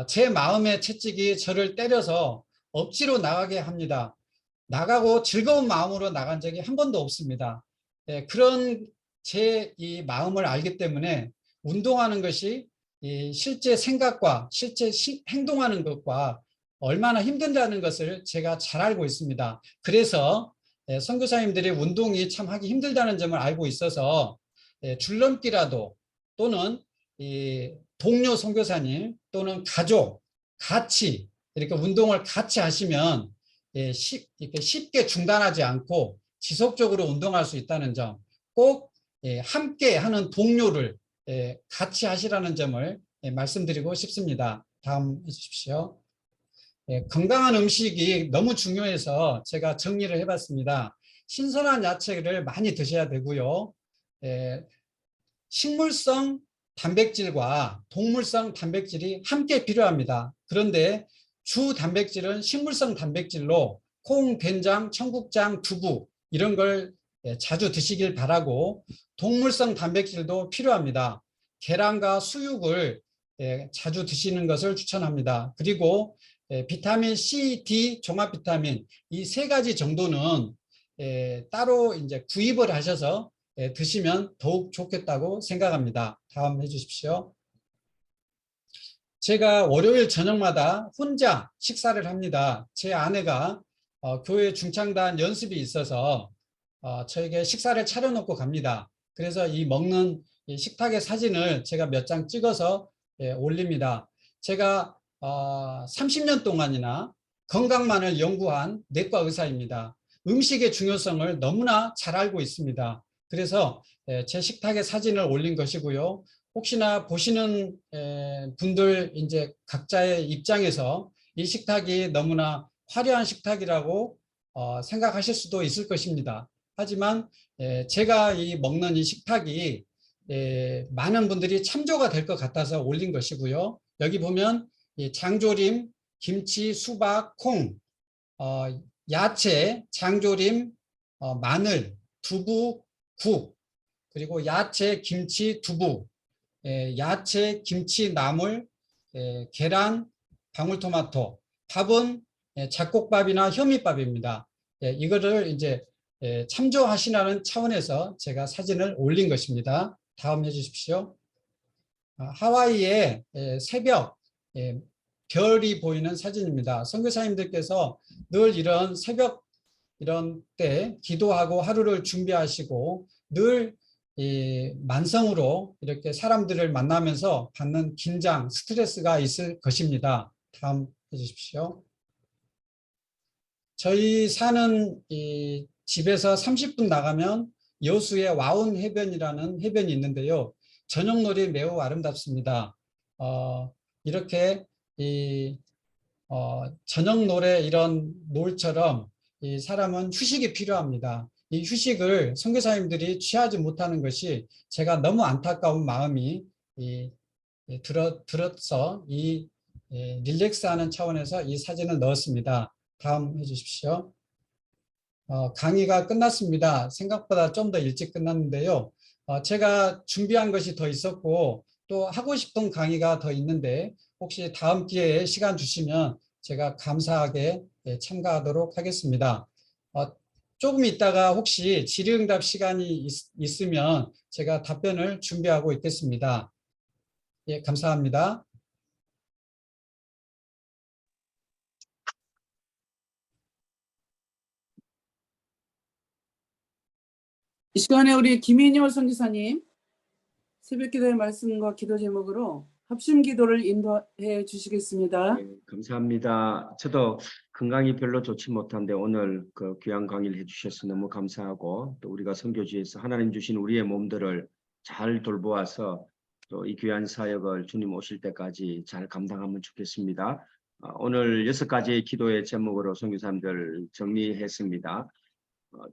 제 마음의 채찍이 저를 때려서 억지로 나가게 합니다. 나가고 즐거운 마음으로 나간 적이 한 번도 없습니다. 그런 제 이 마음을 알기 때문에 운동하는 것이 실제 생각과 실제 행동하는 것과 얼마나 힘든다는 것을 제가 잘 알고 있습니다. 그래서 선교사님들이 운동이 참 하기 힘들다는 점을 알고 있어서 줄넘기라도 또는 동료 선교사님 또는 가족 같이 이렇게 운동을 같이 하시면 이렇게 쉽게 중단하지 않고 지속적으로 운동할 수 있다는 점, 꼭 함께 하는 동료를 같이 하시라는 점을 말씀드리고 싶습니다. 다음 해주십시오. 건강한 음식이 너무 중요해서 제가 정리를 해봤습니다. 신선한 야채를 많이 드셔야 되고요. 식물성 단백질과 동물성 단백질이 함께 필요합니다. 그런데 주 단백질은 식물성 단백질로 콩, 된장, 청국장, 두부 이런 걸 자주 드시길 바라고, 동물성 단백질도 필요합니다. 계란과 수육을 자주 드시는 것을 추천합니다. 그리고 비타민 C, D, 종합 비타민 이 3가지 정도는 따로 이제 구입을 하셔서 드시면 더욱 좋겠다고 생각합니다. 다음 해주십시오. 제가 월요일 저녁마다 혼자 식사를 합니다. 제 아내가 교회 중창단 연습이 있어서 저에게 식사를 차려놓고 갑니다. 그래서 이 먹는 식탁의 사진을 제가 몇 장 찍어서 올립니다. 제가 30년 동안이나 건강만을 연구한 내과 의사입니다. 음식의 중요성을 너무나 잘 알고 있습니다. 그래서 제 식탁에 사진을 올린 것이고요. 혹시나 보시는 분들 이제 각자의 입장에서 이 식탁이 너무나 화려한 식탁이라고 생각하실 수도 있을 것입니다. 하지만 제가 먹는 이 식탁이 많은 분들이 참조가 될 것 같아서 올린 것이고요. 여기 보면 장조림, 김치, 수박, 콩, 야채, 장조림, 마늘, 두부, 국, 그리고 야채, 김치, 두부, 야채, 김치, 나물, 계란, 방울토마토, 밥은 잡곡밥이나 현미밥입니다. 이거를 이제 참조하시라는 차원에서 제가 사진을 올린 것입니다. 다음 해주십시오. 하와이의 새벽 별이 보이는 사진입니다. 선교사님들께서 늘 이런 새벽 이런 때 기도하고 하루를 준비하시고 늘 만성으로 이렇게 사람들을 만나면서 받는 긴장, 스트레스가 있을 것입니다. 다음 해주십시오. 저희 사는 이 집에서 30분 나가면 여수의 와운 해변이라는 해변이 있는데요. 저녁놀이 매우 아름답습니다. 이렇게 저녁 노래 이런 노을처럼 이 사람은 휴식이 필요합니다. 이 휴식을 선교사님들이 취하지 못하는 것이 제가 너무 안타까운 마음이 들어서 이 릴렉스하는 차원에서 이 사진을 넣었습니다. 다음 해주십시오. 강의가 끝났습니다. 생각보다 좀 더 일찍 끝났는데요. 제가 준비한 것이 더 있었고 또 하고 싶은 강의가 더 있는데 혹시 다음 기회에 시간 주시면 제가 감사하게 참가하도록 하겠습니다. 조금 있다가 혹시 질의응답 시간이 있으면 제가 답변을 준비하고 있겠습니다. 예, 감사합니다. 이 시간에 우리 김인효 선교사님 새벽기도의 말씀과 기도 제목으로 합심 기도를 인도해 주시겠습니다. 네, 감사합니다. 저도 건강이 별로 좋지 못한데 오늘 그 귀한 강의를 해주셔서 너무 감사하고 또 우리가 선교지에서 하나님 주신 우리의 몸들을 잘 돌보아서 또 이 귀한 사역을 주님 오실 때까지 잘 감당하면 좋겠습니다. 오늘 6가지의 기도의 제목으로 선교사님들 정리했습니다.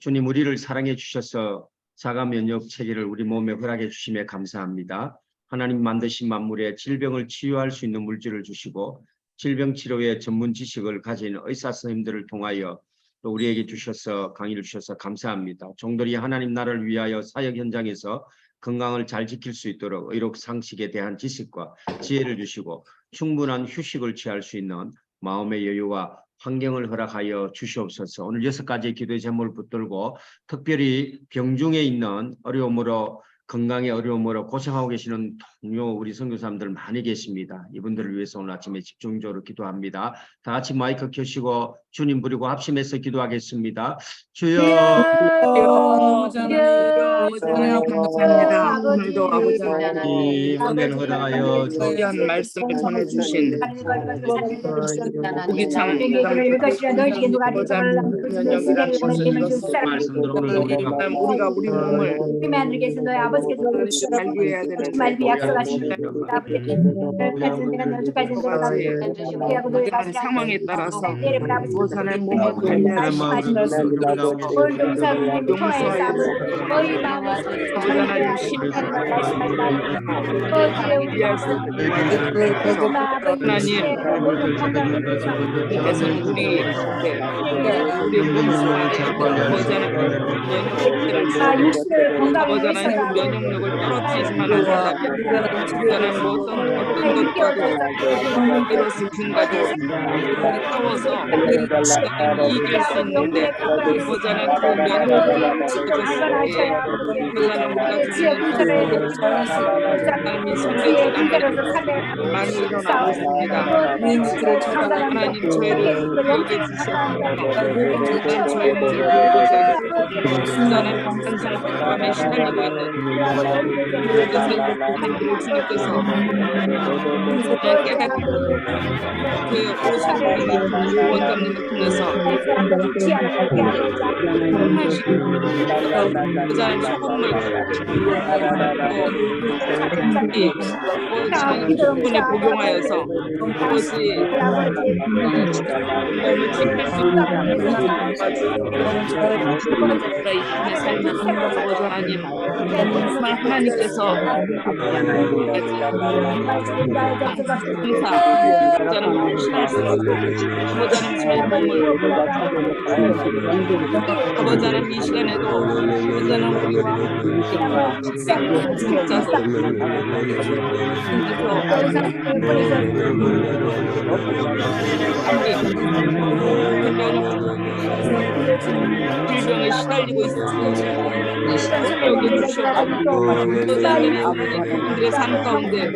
주님 우리를 사랑해 주셔서 자가 면역 체계를 우리 몸에 허락해 주심에 감사합니다. 하나님 만드신 만물에 질병을 치유할 수 있는 물질을 주시고 질병 치료의 전문 지식을 가진 의사 선생님들을 통하여 또 우리에게 주셔서 강의를 주셔서 감사합니다. 종들이 하나님 나라를 위하여 사역 현장에서 건강을 잘 지킬 수 있도록 의료 상식에 대한 지식과 지혜를 주시고 충분한 휴식을 취할 수 있는 마음의 여유와 환경을 허락하여 주시옵소서. 오늘 6가지의 기도의 제목을 붙들고 특별히 병중에 있는 어려움으로 건강의 어려움으로 고생하고 계시는 동료 우리 선교사님들 많이 계십니다. 이분들을 위해서 오늘 아침에 집중적으로 기도합니다. 다 같이 마이크 켜시고 주님 부르고 합심해서 기도하겠습니다. 주여 감사합니다. 오늘도 아버지 이 은혜를 허락하여 귀한 말씀을 전해주신 우기창 말씀들 오늘도 우리가 우리 몸을 관리해야 되는데 모든 상황에 따라서 우선의 몸을 관리하시고 아버지는 심판을 하나님 그래서 우리 몸속에 아버지는 면역력을 떨어뜨리지 않는다. 아버지는 어떤 것과도 비로소 균가도 싸워서 이길 수 있는데 아버지는 그 면역력을 지켜줬을 때 그거는 우리가 주는 하나님이 선교사가 많이 일어나고 있습니다. 하나님 저희를 이겨 주셨고 저희 몸을 보고자 여자는 항상 백함에 시달리고 있는 그것을 주님께서 깨닫게 그 오사님이 원장님을 통해서 여자는 소금을 분이 복용하여서 그것이 몸을 지킬 수 있는 살면서 아버지 하나님 정말 하나님께서 항상 여자는 확신할 수 있고 아버지는 저의 몸을 아버지는 이 시간에도 아버지는 우리와 진짜서 질병에 시달리고 있습니다. 이 시간 여기 주시옵고 그들의 삶 가운데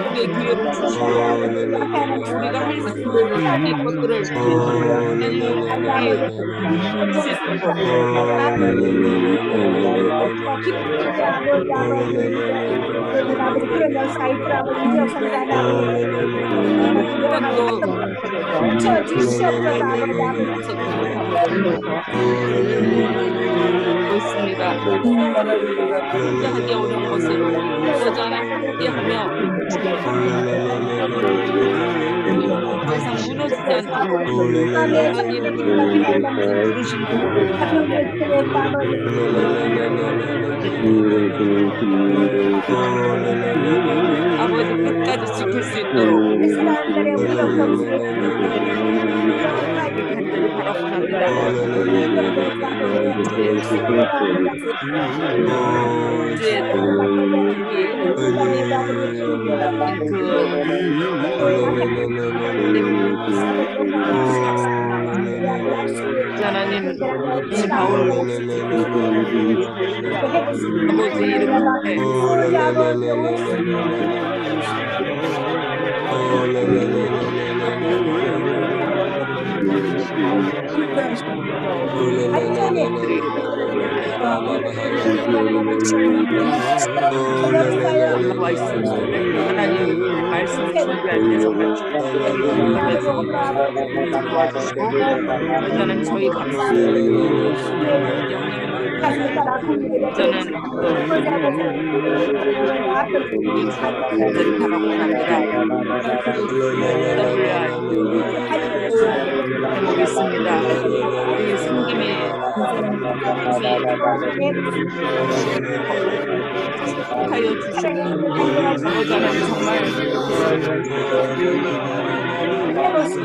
우리의 기회를 주시고 우리가 할 수 있는 것들을 있습니다. 하기 어려운 것을 여전히 함께하며 더 이상 무너지지 않도록 하나님을 부르신 아버지 끝까지 지킬 수 있도록 하나님 바울 아버지 이름에 올라와 있습니다. 하나님 말씀 준비할 때 정말 도와주시고 저는 저희 저는 바라고 합니다. 해보겠습니다. 우리 성김이 하여 주시고 저는 정말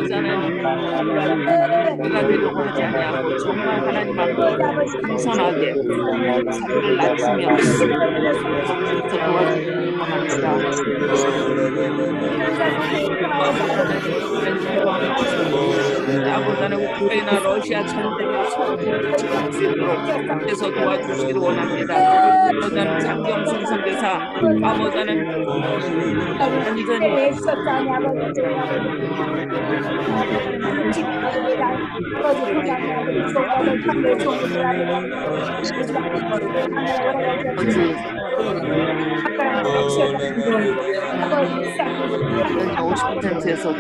저는 내가 되려고 하지 아니하고 정말 하나님 앞에 겸손하게 자기를 낮추며 도와주시기 원합니다. 아버지는 우크라이나 러시아 전쟁을 지킬 수 있도록 그래서 도와주시기를 원합니다. 아버지는 장경순 선교사 아버지는 완전히 한 50%에서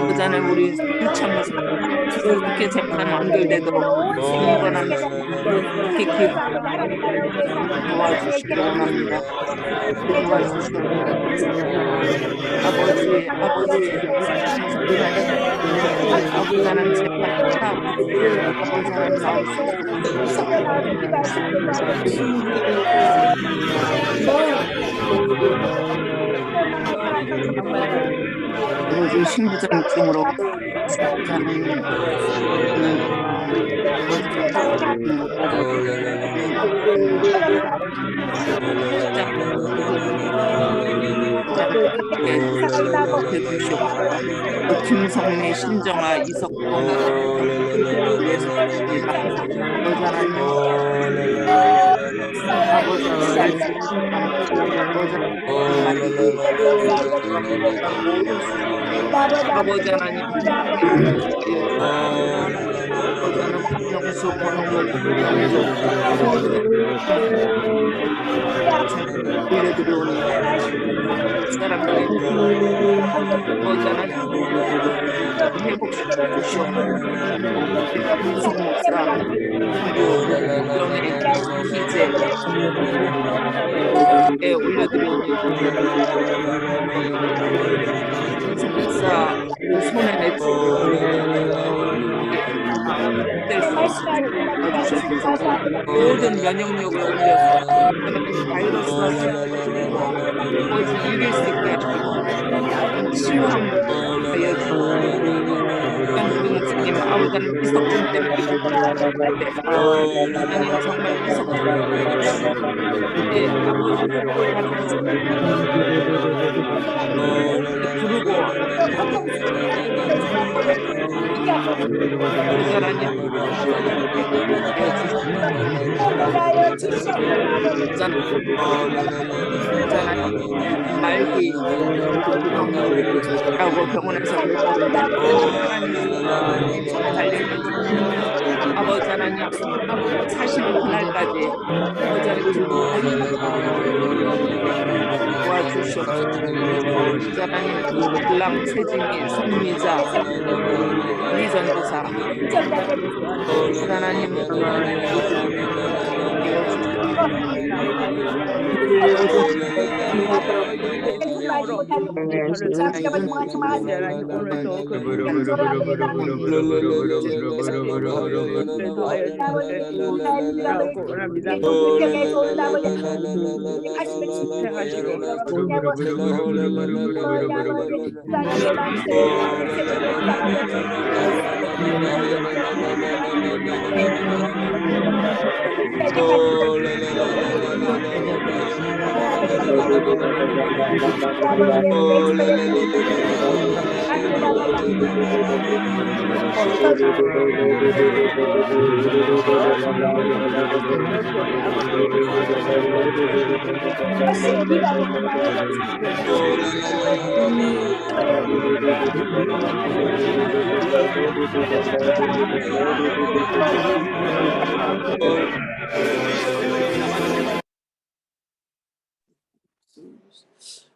그자는 우리 유치원에서 그렇게 재판 완결되도록 인권한 특히 도와주시기 원합니다. 도와주시기 아버지는 재판 참 아버지는 나올 수 아버지 신부전증으로 저는 김성래, 신정아, 이석호 아버지 아버지 하나님 아버지 아버지 하나님 영수 올려드려오니 사람들의 아버지 하나님 회복시켜 주시옵소서. 성목사 영의 기재에 올려드려오니 성목사 손에 내주 모든 면역력을 올려서 바이러스와 아버지 이길 수 있게 치유함을 하여 주옵소서. 목사님 아버지 하나님 이석준 때문에 하나님 정말 이석준 네 아버지 부르고 말기라고 병원에서 아버지 하나님 사시는 그날까지 아버지 하나님 도와주시옵소서. 하나님 불랑 최진희 송미자 위전도사 하나님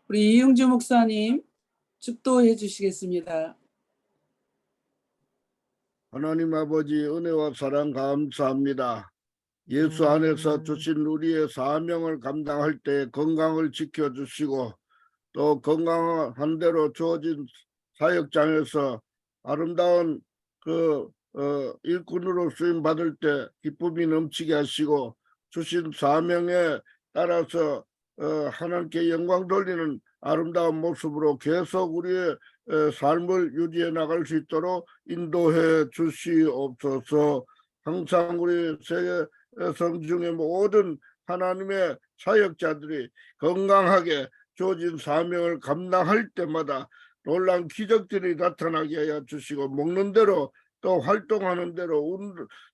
우리 이용주 목사님 축도해 주시겠습니다. 하나님 아버지 은혜와 사랑 감사합니다. 예수 안에서 주신 우리의 사명을 감당할 때 건강을 지켜주시고 또 건강한 대로 주어진 사역장에서 아름다운 일꾼으로 쓰임 받을 때 기쁨이 넘치게 하시고 주신 사명에 따라서 하나님께 영광 돌리는 아름다운 모습으로 계속 우리의 삶을 유지해 나갈 수 있도록 인도해 주시옵소서. 항상 우리 세계 성중의 모든 하나님의 사역자들이 건강하게 주어진 사명을 감당할 때마다 놀라운 기적들이 나타나게 하여 주시고 먹는 대로 또 활동하는 대로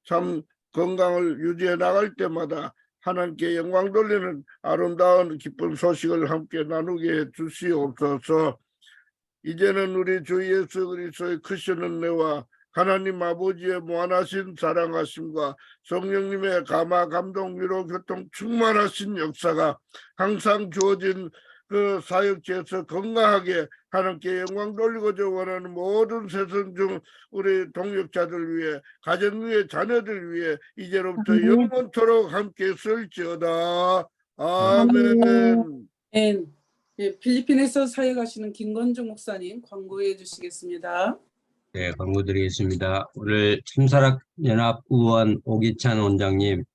참 건강을 유지해 나갈 때마다 하나님께 영광 돌리는 아름다운 기쁜 소식을 함께 나누게 해 주시옵소서. 이제는 우리 주 예수 그리스도의 크신 은혜와 하나님 아버지의 무한하신 사랑하심과 성령님의 감화 감동 위로 교통 충만하신 역사가 항상 주어진 그 사역지에서 건강하게 하나님께 영광 돌리고자 원하는 모든 세상 중 우리 동역자들 위해 가정 위해 자녀들 위해 이제로부터 영원토록 함께 쓸지어다. 아멘. 예, 필리핀에서 사역하시는 김건중 목사님 광고해 주시겠습니다. 네, 광고 드리겠습니다. 오늘 참사랑연합 의원 오기찬 원장님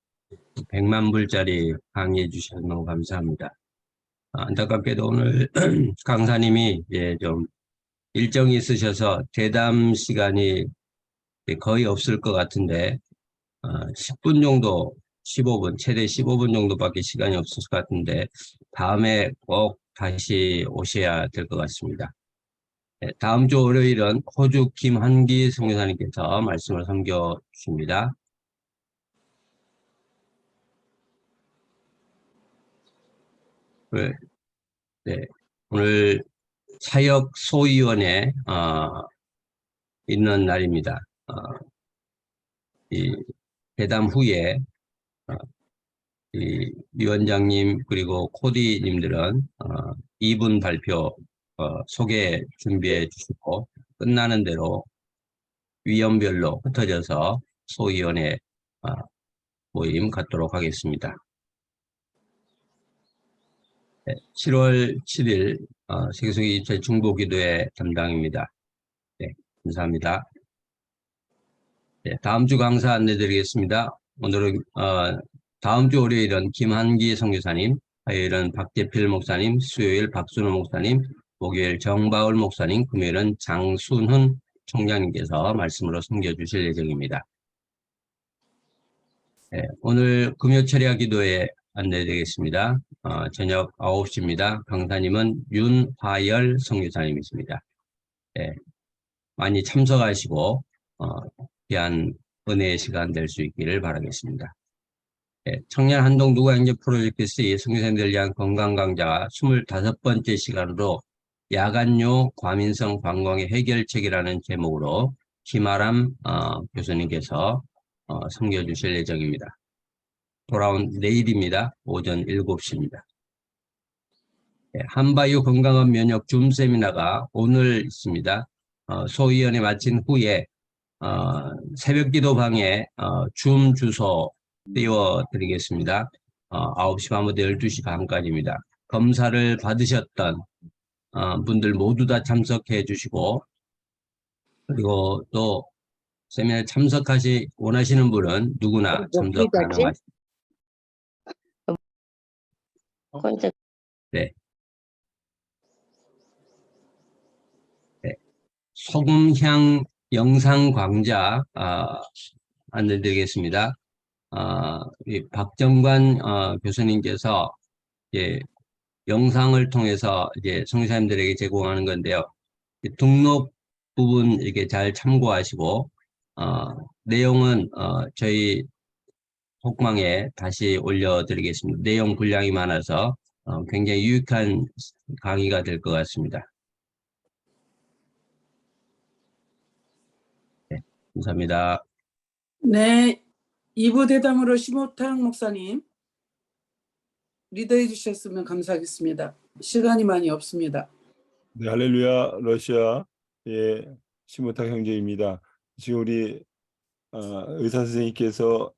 100만 불짜리 강의해 주셔서 너무 감사합니다. 안타깝게도 오늘 강사님이 좀 일정이 있으셔서 대담 시간이 거의 없을 것 같은데 10분 정도 15분 최대 15분 정도밖에 시간이 없을 것 같은데 다음에 꼭 다시 오셔야 될 것 같습니다. 네, 다음 주 월요일은 호주 김한기 선교사님께서 말씀을 섬겨 주십니다. 네, 오늘 사역 소위원회 있는 날입니다. 이 회담 후에 이 위원장님 그리고 코디님들은 2분 발표 소개 준비해 주시고 끝나는 대로 위원별로 흩어져서 소위원회 모임 갖도록 하겠습니다. 네, 7월 7일 세계성의 2차 중보기도회 담당입니다. 네, 감사합니다. 네, 다음 주 강사 안내드리겠습니다. 오늘은 다음 주 월요일은 김한기 선교사님, 화요일은 박대필 목사님, 수요일 박순호 목사님, 목요일 정바울 목사님, 금요일은 장순훈 총장님께서 말씀으로 섬겨주실 예정입니다. 네, 오늘 금요 철야 기도회 안내드리겠습니다. 저녁 9시입니다. 강사님은 윤화열 선교사님이십니다. 네, 많이 참석하시고 귀한 은혜의 시간 될 수 있기를 바라겠습니다. 네, 청년 한동 누가영재 프로젝트 선교사님들 위한 건강 강좌 25번째 시간으로 야간요 과민성 방광의 해결책이라는 제목으로 김아람 교수님께서 섬겨주실 예정입니다. 돌아온 내일입니다. 오전 7시입니다. 네, 한바유 건강한 면역 줌 세미나가 오늘 있습니다. 소위원회 마친 후에 새벽 기도방에 줌 주소 띄워드리겠습니다. 9시 반부터 12시 반까지입니다. 검사를 받으셨던 분들 모두 다 참석해 주시고, 그리고 또 세미나에 원하시는 분은 누구나 참석 가능하십니다. 네. 네. 소금향 영상 강좌 안내드리겠습니다. 박정관 교수님께서 영상을 통해서 선교사님들에게 제공하는 건데요. 등록 부분 이렇게 잘 참고하시고 내용은 저희 톡방에 다시 올려드리겠습니다. 내용 분량이 많아서 굉장히 유익한 강의가 될 것 같습니다. 네, 감사합니다. 네, 2부 대담으로 심호탁 목사님 리더해 주셨으면 감사하겠습니다. 시간이 많이 없습니다. 네, 할렐루야. 러시아의 심호탁 형제입니다. 지금 우리 의사 선생님께서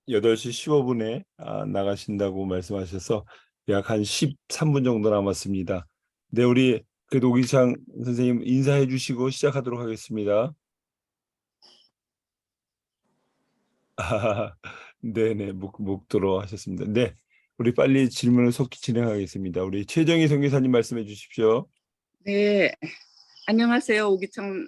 8시 15분에 나가신다고 말씀하셔서 약 한 13분 정도 남았습니다. 네, 우리 그래도 오기창 선생님 인사해 주시고 시작하도록 하겠습니다. 네네, 묵도록 하셨습니다. 네, 우리 빨리 질문을 속히 진행하겠습니다. 우리 최정희 선교사님 말씀해 주십시오. 네, 안녕하세요. 오기창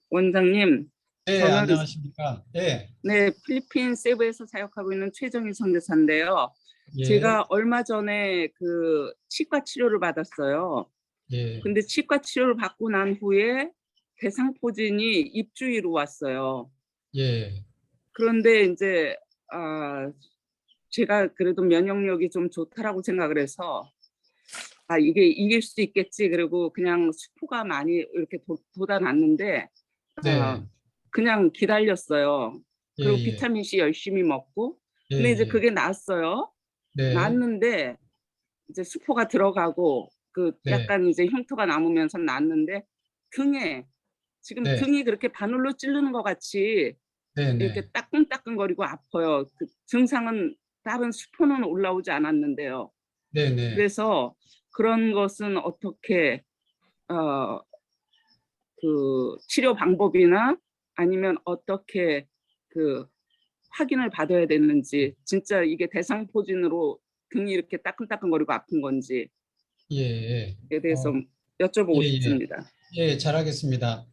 원장님. 네, 저는 안녕하십니까. 네. 네, 필리핀 세부에서 사역하고 있는 최정희 선교사인데요. 예, 제가 얼마 전에 그 치과 치료를 받았어요. 예, 근데 치과 치료를 받고 난 후에 대상포진이 입주위로 왔어요. 예, 그런데 이제 제가 그래도 면역력이 좀 좋다라고 생각을 해서 이게 이길 수 있겠지. 그리고 그냥 수포가 많이 이렇게 돋아났는데 네. 그냥 기다렸어요. 그리고 예, 예. 비타민 C 열심히 먹고. 예, 근데 이제 예. 그게 나았어요. 네, 났는데 이제 수포가 들어가고 네. 약간 이제 흉터가 남으면서 났는데 등에 지금 네. 등이 그렇게 바늘로 찌르는 것 같이 네, 이렇게 네. 따끔따끔거리고 아파요. 그 증상은 다른 수포는 올라오지 않았는데요. 네, 네. 그래서 그런 것은 어떻게 그 치료 방법이나 아니면 어떻게 그 확인을 받아야 되는지, 진짜 이게 대상포진으로 등이 이렇게 따끔따끔거리고 아픈 건지에 예, 예. 대해서 여쭤보고 예, 예. 싶습니다. 예, 잘하겠습니다.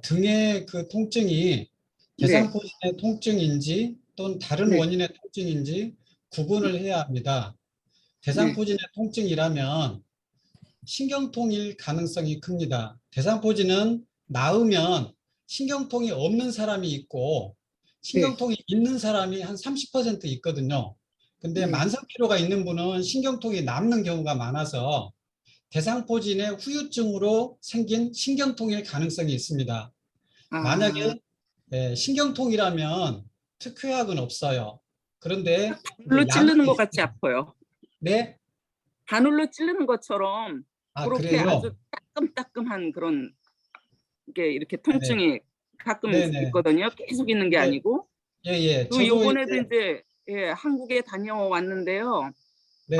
등의 그 통증이 네. 대상포진의 통증인지 또는 다른 네. 원인의 통증인지 구분을 해야 합니다. 대상포진의 통증이라면 신경통일 가능성이 큽니다. 대상포진은 나으면 신경통이 없는 사람이 있고 신경통이 있는 사람이 한 30% 있거든요. 근데 네. 만성 피로가 있는 분은 신경통이 남는 경우가 많아서 대상포진의 후유증으로 생긴 신경통일 가능성이 있습니다. 만약에 신경통이라면 특효약은 없어요. 그런데 바늘로 이제 찌르는 약이 것 같이 아파요. 네? 바늘로 찌르는 것처럼 아, 그렇게 그래요? 아주 따끔따끔한 그런 게 이렇게 네. 통증이 가끔 네네. 있거든요. 계속 있는 게 네. 아니고. 예, 예. 또 저도 요번에도 이제, 이제 한국에 다녀왔는데요. 네.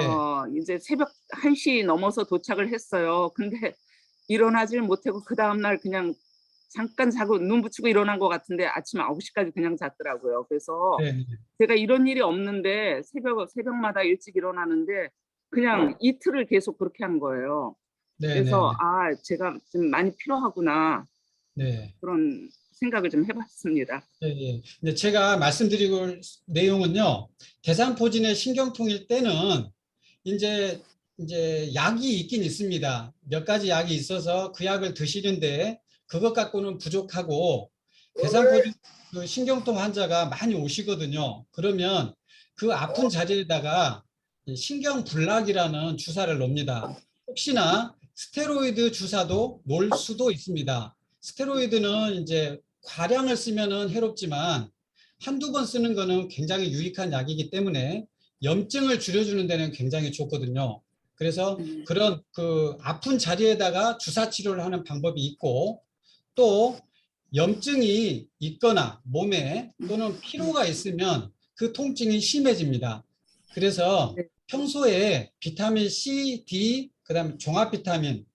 이제 새벽 1시 넘어서 도착을 했어요. 근데 일어나질 못하고 그 다음날 그냥 잠깐 자고 눈 붙이고 일어난 것 같은데 아침 9시까지 그냥 잤더라고요. 그래서 네. 제가 이런 일이 없는데 새벽마다 일찍 일어나는데 그냥 이틀을 계속 그렇게 한 거예요. 네, 그래서 네, 제가 좀 많이 필요하구나 네. 그런 생각을 좀 해봤습니다. 예, 예. 근데 제가 말씀드리고 내용은요, 대상포진의 신경통일 때는 이제 약이 있긴 있습니다. 몇 가지 약이 있어서 그 약을 드시는데 그것 갖고는 부족하고 대상포진 그 신경통 환자가 많이 오시거든요. 그러면 그 아픈 자리에다가 신경불락이라는 주사를 놓습니다. 혹시나 스테로이드 주사도 놓을 수도 있습니다. 스테로이드는 이제 과량을 쓰면은 해롭지만 한두 번 쓰는 거는 굉장히 유익한 약이기 때문에 염증을 줄여주는 데는 굉장히 좋거든요. 그래서 그런 그 아픈 자리에다가 주사 치료를 하는 방법이 있고 또 염증이 있거나 몸에 또는 피로가 있으면 그 통증이 심해집니다. 그래서 평소에 비타민 C, D, 그다음에 종합 비타민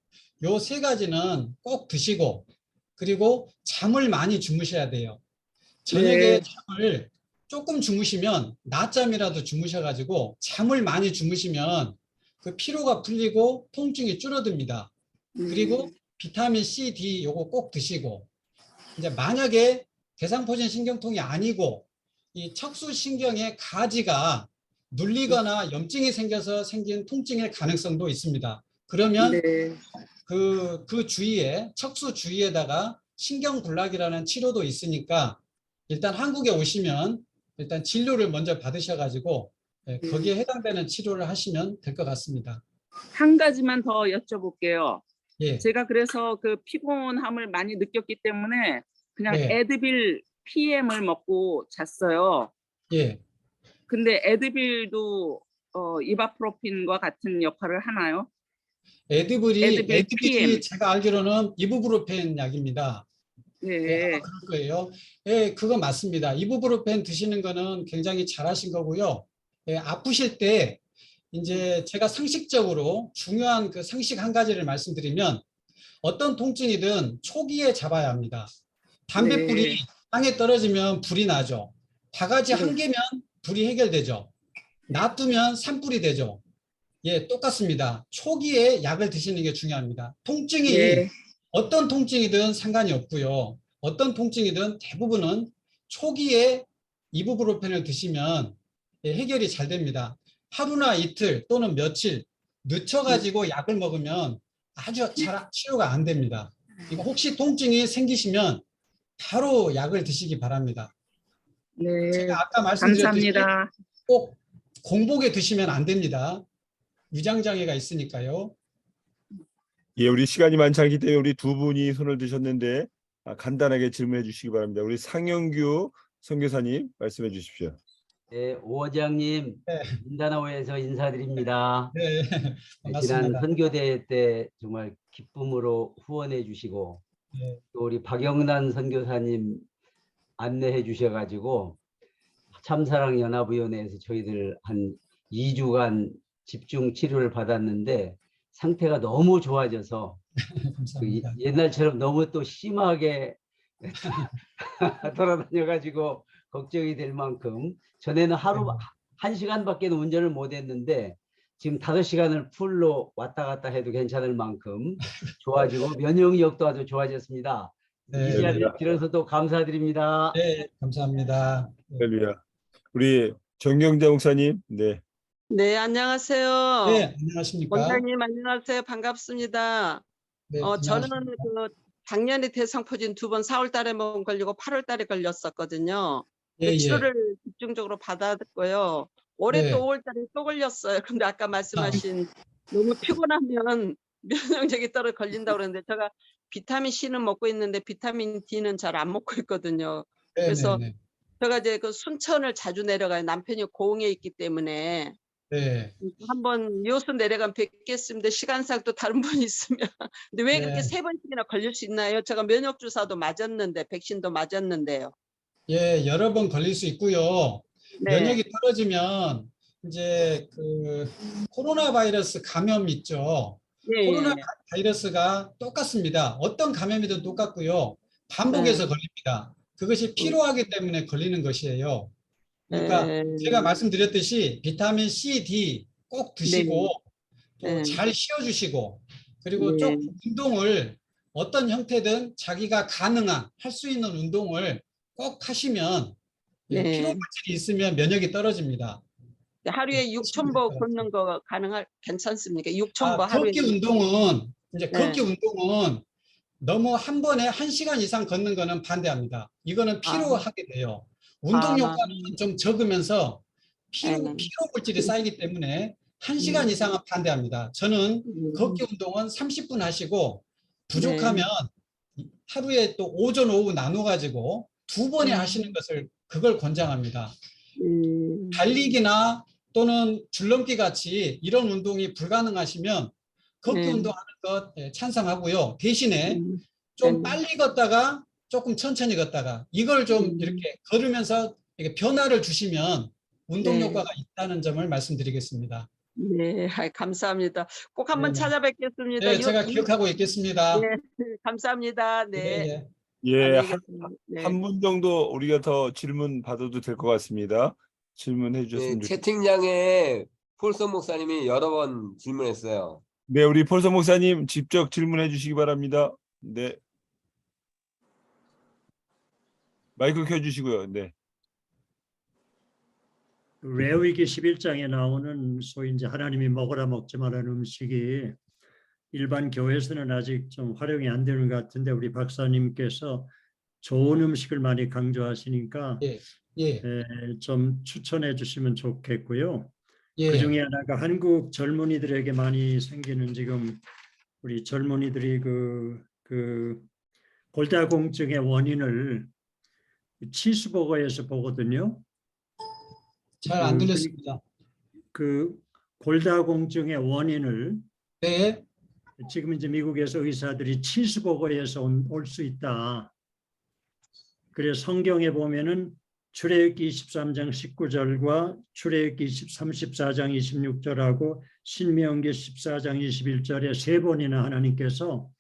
요 세 가지는 꼭 드시고 그리고 잠을 많이 주무셔야 돼요. 저녁에 네. 잠을 조금 주무시면 낮잠이라도 주무셔가지고 잠을 많이 주무시면 그 피로가 풀리고 통증이 줄어듭니다. 그리고 비타민 C, D 요거 꼭 드시고 이제 만약에 대상포진 신경통이 아니고 이 척수신경의 가지가 눌리거나 염증이 생겨서 생긴 통증일 가능성도 있습니다. 그러면 네. 그 주위에 척수 주위에다가 신경불락이라는 치료도 있으니까 일단 한국에 오시면 일단 진료를 먼저 받으셔가지고 거기에 해당되는 치료를 하시면 될 것 같습니다. 한 가지만 더 여쭤볼게요. 예, 제가 그래서 그 피곤함을 많이 느꼈기 때문에 그냥 네, 에드빌 PM을 먹고 잤어요. 예. 근데 에드빌도 이바프로핀과 같은 역할을 하나요? 에드빌이 에드빌 PM. 제가 알기로는 이부브루펜 약입니다. 예, 아마 네. 그럴 거예요. 예, 그거 맞습니다. 이부브루펜 드시는 거는 굉장히 잘하신 거고요. 예, 아프실 때 이제 제가 상식적으로 중요한 그 상식 한 가지를 말씀드리면 어떤 통증이든 초기에 잡아야 합니다. 담뱃불이 네. 땅에 떨어지면 불이 나죠. 바가지 한 개면 불이 해결되죠. 놔두면 산불이 되죠. 예, 똑같습니다. 초기에 약을 드시는 게 중요합니다. 통증이 네. 어떤 통증이든 상관이 없고요. 어떤 통증이든 대부분은 초기에 이부브루펜을 드시면 해결이 잘 됩니다. 하루나 이틀 또는 며칠 늦춰가지고 약을 먹으면 아주 잘 치료가 안 됩니다. 이거 혹시 통증이 생기시면 바로 약을 드시기 바랍니다. 네. 제가 아까 말씀드렸듯이 감사합니다. 꼭 공복에 드시면 안 됩니다. 위장장애가 있으니까요. 예, 우리 시간이 많지 않기 때문에 우리 두 분이 손을 드셨는데 간단하게 질문해 주시기 바랍니다. 우리 상영규 선교사님 말씀해 주십시오. 네, 오 원장님, 네. 민다나오에서 인사드립니다. 네, 지난 반갑습니다. 선교대회 때 정말 기쁨으로 후원해 주시고 네. 또 우리 박영란 선교사님 안내해 주셔가지고 참사랑연합위원회에서 저희들 한 2주간 집중 치료를 받았는데 상태가 너무 좋아져서 감사합니다. 옛날처럼 너무 또 심하게 돌아다녀가지고 걱정이 될 만큼 전에는 하루 1시간밖에 운전을 못했는데 지금 5시간을 풀로 왔다 갔다 해도 괜찮을 만큼 좋아지고 면역력도 아주 좋아졌습니다. 네. 이 자리를 빌어서도 감사드립니다. 네, 감사합니다. 할렐루야. 우리 정경자 목사님, 네. 네, 안녕하세요. 네, 안녕하십니까? 원장님 안녕하세요. 반갑습니다. 네, 저는 안녕하십니까? 그 작년에 대상포진 2번 4월 달에 걸리고 8월 달에 걸렸었거든요. 예, 예. 치료를 집중적으로 받았고요. 올해 네. 또 5월달에 또 걸렸어요. 근데 아까 말씀하신 너무 피곤하면 면역력이 떨어 걸린다고 그러는데 제가 비타민 C는 먹고 있는데 비타민 D는 잘 안 먹고 있거든요. 그래서 네네네. 제가 이제 그 순천을 자주 내려가요. 남편이 고흥에 있기 때문에. 네. 한번 여수 내려가면 뵙겠습니다. 시간상 또 다른 분이 있으면. 근데 왜 그렇게 네. 3번씩이나 걸릴 수 있나요? 제가 면역 주사도 맞았는데 백신도 맞았는데요. 예, 여러 번 걸릴 수 있고요. 네. 면역이 떨어지면 이제 그 코로나 바이러스 감염 있죠. 예, 코로나 예. 바이러스가 똑같습니다. 어떤 감염이든 똑같고요. 반복해서 네. 걸립니다. 그것이 필요하기 때문에 걸리는 것이에요. 그러니까 제가 말씀드렸듯이 비타민 C, D 꼭 드시고 또 잘 쉬어주시고 그리고 네. 조금 운동을 어떤 형태든 자기가 가능한 할 수 있는 운동을 꼭 하시면 예, 네. 피로 물질이 있으면 면역이 떨어집니다. 하루에 6,000보 걷는 거 괜찮습니까? 6,000보 하루에. 걷기 운동은 이제 네. 걷기 운동은 너무 한 번에 1시간 이상 걷는 거는 반대합니다. 이거는 필요하게 돼요. 운동 효과는 좀 적으면서 피로 물질이 쌓이기 때문에 1시간 이상은 반대합니다. 저는 걷기 운동은 30분 하시고 부족하면 하루에 또 오전 오후 나눠 가지고 2번에 하시는 것을 그걸 권장합니다. 달리기나 또는 줄넘기 같이 이런 운동이 불가능하시면 걷기 운동하는 것 찬성하고요. 대신에 좀 빨리 걷다가 조금 천천히 걷다가 이걸 좀 이렇게 걸으면서 이렇게 변화를 주시면 운동 효과가 있다는 점을 말씀드리겠습니다. 네, 감사합니다. 꼭 한번 네네. 찾아뵙겠습니다. 네, 제가 기억하고 있겠습니다. 네, 감사합니다. 네. 네, 네. 예, 안녕히 계세요. 네. 한 분 정도 우리가 더 질문 받아도 될 것 같습니다. 질문해 주셨으면 좋겠습니다. 채팅창에 폴son 목사님이 여러 번 질문했어요. 네, 우리 폴son 목사님 직접 질문해 주시기 바랍니다. 네. 마이크 켜주시고요. 네. 레위기 11장에 나오는 소위 이제 하나님이 먹으라 먹지 말라는 음식이 일반 교회에서는 아직 좀 활용이 안 되는 것 같은데 우리 박사님께서 좋은 음식을 많이 강조하시니까 좀 추천해 주시면 좋겠고요. 그 중에 하나가 한국 젊은이들에게 많이 생기는 지금 우리 젊은이들이 그 골다공증의 원인을 치즈버거에서 보거든요. 잘 안 들렸습니다. 그 골다공증의 원인을 지금 이제 미국에서 의사들이 치즈버거에서 올 수 있다. 그래서 성경에 보면은 출애굽기 23장 19절과 출애굽기 34장 26절하고 신명기 14장 21절에 3번이나 하나님께서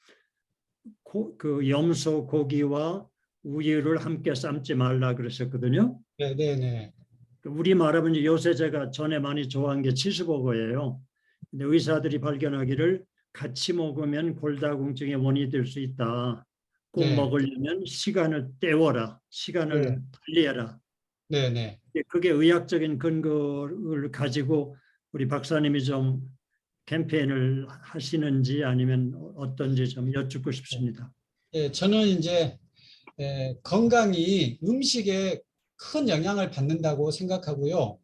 그 염소 고기와 우유를 함께 삶지 말라 그러셨거든요. 네. 우리 말하면 요새 제가 전에 많이 좋아한 게 치즈버거예요. 근데 의사들이 발견하기를 같이 먹으면 골다공증의 원인이 될 수 있다. 꼭 먹으려면 시간을 때워라. 시간을 달리해라. 네. 그게 의학적인 근거를 가지고 우리 박사님이 좀 캠페인을 하시는지 아니면 어떤지 좀 여쭙고 싶습니다. 예, 저는 이제 건강이 음식에 큰 영향을 받는다고 생각하고요.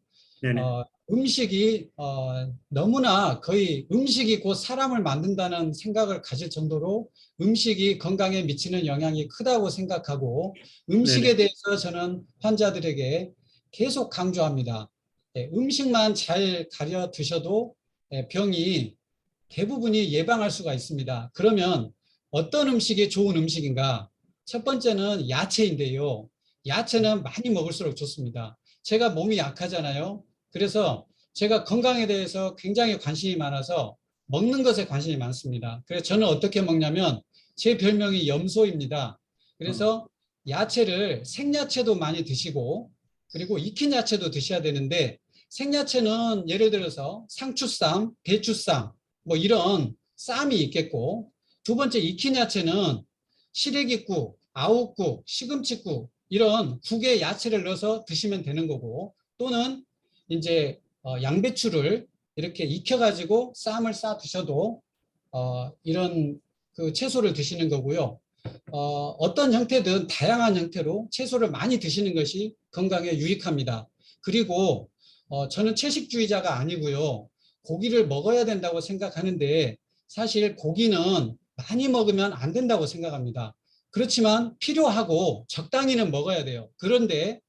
음식이 너무나 거의 음식이 곧 사람을 만든다는 생각을 가질 정도로 음식이 건강에 미치는 영향이 크다고 생각하고 음식에 대해서 저는 환자들에게 계속 강조합니다. 음식만 잘 가려 드셔도 병이 대부분이 예방할 수가 있습니다. 그러면 어떤 음식이 좋은 음식인가? 첫 번째는 야채인데요. 야채는 많이 먹을수록 좋습니다. 제가 몸이 약하잖아요. 그래서 제가 건강에 대해서 굉장히 관심이 많아서 먹는 것에 관심이 많습니다. 그래서 저는 어떻게 먹냐면 제 별명이 염소입니다. 그래서 야채를 생야채도 많이 드시고 그리고 익힌 야채도 드셔야 되는데 생야채는 예를 들어서 상추쌈, 배추쌈 뭐 이런 쌈이 있겠고 두 번째 익힌 야채는 시래기국, 아욱국, 시금치국 이런 국에 야채를 넣어서 드시면 되는 거고 또는 이제 양배추를 이렇게 익혀가지고 쌈을 싸 드셔도 이런 그 채소를 드시는 거고요. 어떤 형태든 다양한 형태로 채소를 많이 드시는 것이 건강에 유익합니다. 그리고 저는 채식주의자가 아니고요. 고기를 먹어야 된다고 생각하는데 사실 고기는 많이 먹으면 안 된다고 생각합니다. 그렇지만 필요하고 적당히는 먹어야 돼요. 그런데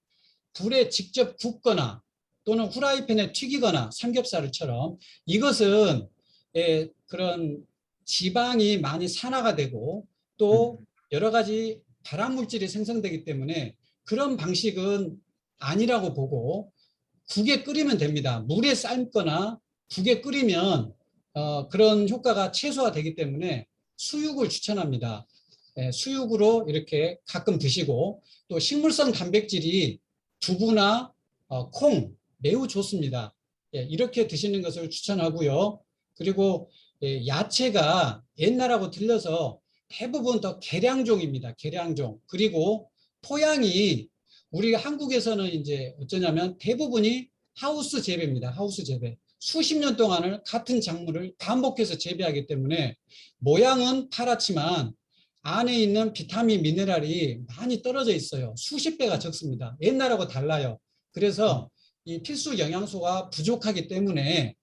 불에 직접 굽거나 또는 후라이팬에 튀기거나 삼겹살처럼 이것은 그런 지방이 많이 산화가 되고 또 여러 가지 발암물질이 생성되기 때문에 그런 방식은 아니라고 보고 국에 끓이면 됩니다. 물에 삶거나 국에 끓이면 그런 효과가 최소화되기 때문에 수육을 추천합니다. 수육으로 이렇게 가끔 드시고 또 식물성 단백질이 두부나 콩 매우 좋습니다. 이렇게 드시는 것을 추천하고요. 그리고 야채가 옛날하고 틀려서 대부분 더 계량종입니다. 계량종. 그리고 토양이 우리가 한국에서는 이제 어쩌냐면 대부분이 하우스 재배입니다. 하우스 재배. 수십 년 동안을 같은 작물을 반복해서 재배하기 때문에 모양은 파랗지만 안에 있는 비타민, 미네랄이 많이 떨어져 있어요. 수십 배가 적습니다. 옛날하고 달라요. 그래서 이 필수 영양소가 부족하기 때문에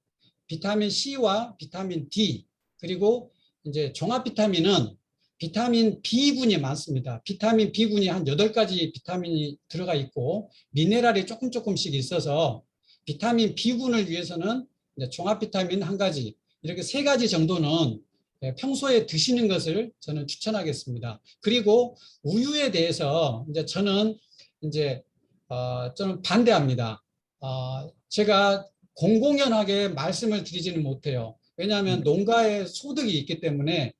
비타민 C와 비타민 D 그리고 이제 종합 비타민은 비타민 B군이 많습니다. 비타민 B군이 한 8가지 비타민이 들어가 있고 미네랄이 조금씩 있어서 비타민 B군을 위해서는 이제 종합 비타민 1가지 이렇게 3가지 정도는 평소에 드시는 것을 저는 추천하겠습니다. 그리고 우유에 대해서 이제 저는 반대합니다. 제가 공공연하게 말씀을 드리지는 못해요. 왜냐하면 농가의 소득이 있기 때문에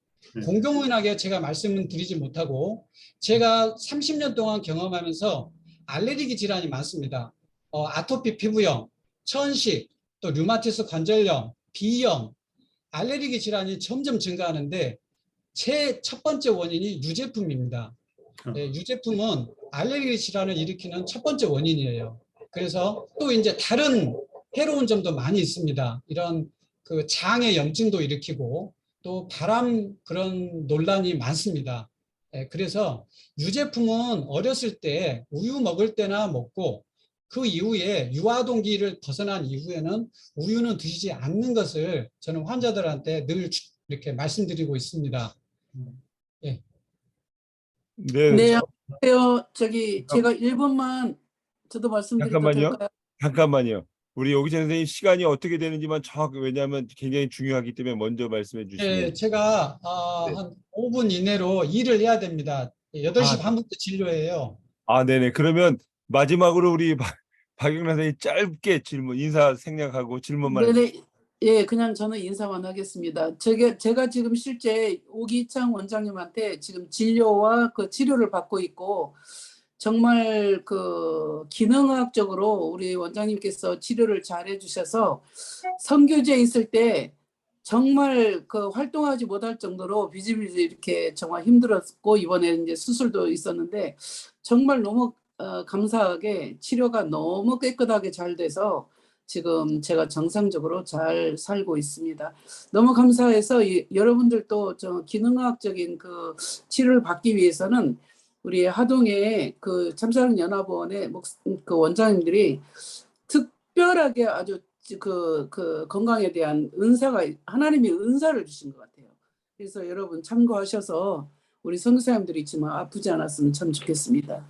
공공연하게 제가 말씀을 드리지 못하고 제가 30년 동안 경험하면서 알레르기 질환이 많습니다. 아토피 피부염, 천식, 또 류마티스 관절염, 비염, 알레르기 질환이 점점 증가하는데 제 첫 번째 원인이 유제품입니다. 유제품은 알레르기 질환을 일으키는 첫 번째 원인이에요. 그래서 또 이제 다른 해로운 점도 많이 있습니다. 이런 그 장의 염증도 일으키고 또 발암 그런 논란이 많습니다. 그래서 유제품은 어렸을 때 우유 먹을 때나 먹고 그 이후에 유아동기를 벗어난 이후에는 우유는 드시지 않는 것을 저는 환자들한테 늘 이렇게 말씀드리고 있습니다. 예. 네, 제가 1분만 저도 말씀드려도 될까요? 잠깐만요. 우리 오기찬 선생님 시간이 어떻게 되는지만 왜냐하면 굉장히 중요하기 때문에 먼저 말씀해 주시면. 네, 제가 한 5분 이내로 일을 해야 됩니다. 8시 반부터 진료해요. 네네. 그러면 마지막으로 우리 박영란 선생님 짧게 인사 생략하고 질문만. 네네. 예, 그냥 저는 인사만 하겠습니다. 제가 지금 실제 오기창 원장님한테 지금 진료와 그 치료를 받고 있고 정말 그 기능학적으로 우리 원장님께서 치료를 잘 해주셔서 선교지에 있을 때 정말 그 활동하지 못할 정도로 비지비지 이렇게 정말 힘들었고 이번에 이제 수술도 있었는데 정말 너무 감사하게 치료가 너무 깨끗하게 잘 돼서 지금 제가 정상적으로 잘 살고 있습니다. 너무 감사해서 여러분들도 저 기능학적인 그 치료를 받기 위해서는 우리 하동의 그 참사랑연합원의 그 원장님들이 특별하게 아주 그 건강에 대한 하나님이 은사를 주신 것 같아요. 그래서 여러분 참고하셔서 우리 선교사님들이 있지만 아프지 않았으면 참 좋겠습니다.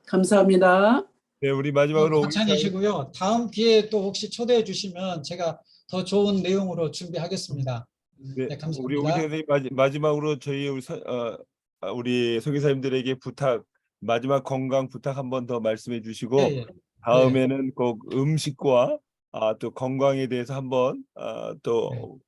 감사합니다. 네, 우리 마지막으로 박찬이시고요. 다음 기회에 또 혹시 초대해 주시면 제가 더 좋은 내용으로 준비하겠습니다. 네, 감사합니다. 우리 오기찬 선생님 마지막으로 저희 우리 선교사님들에게 마지막 건강 부탁 한번 더 말씀해 주시고 다음에는 꼭 음식과 또 건강에 대해서 한번 또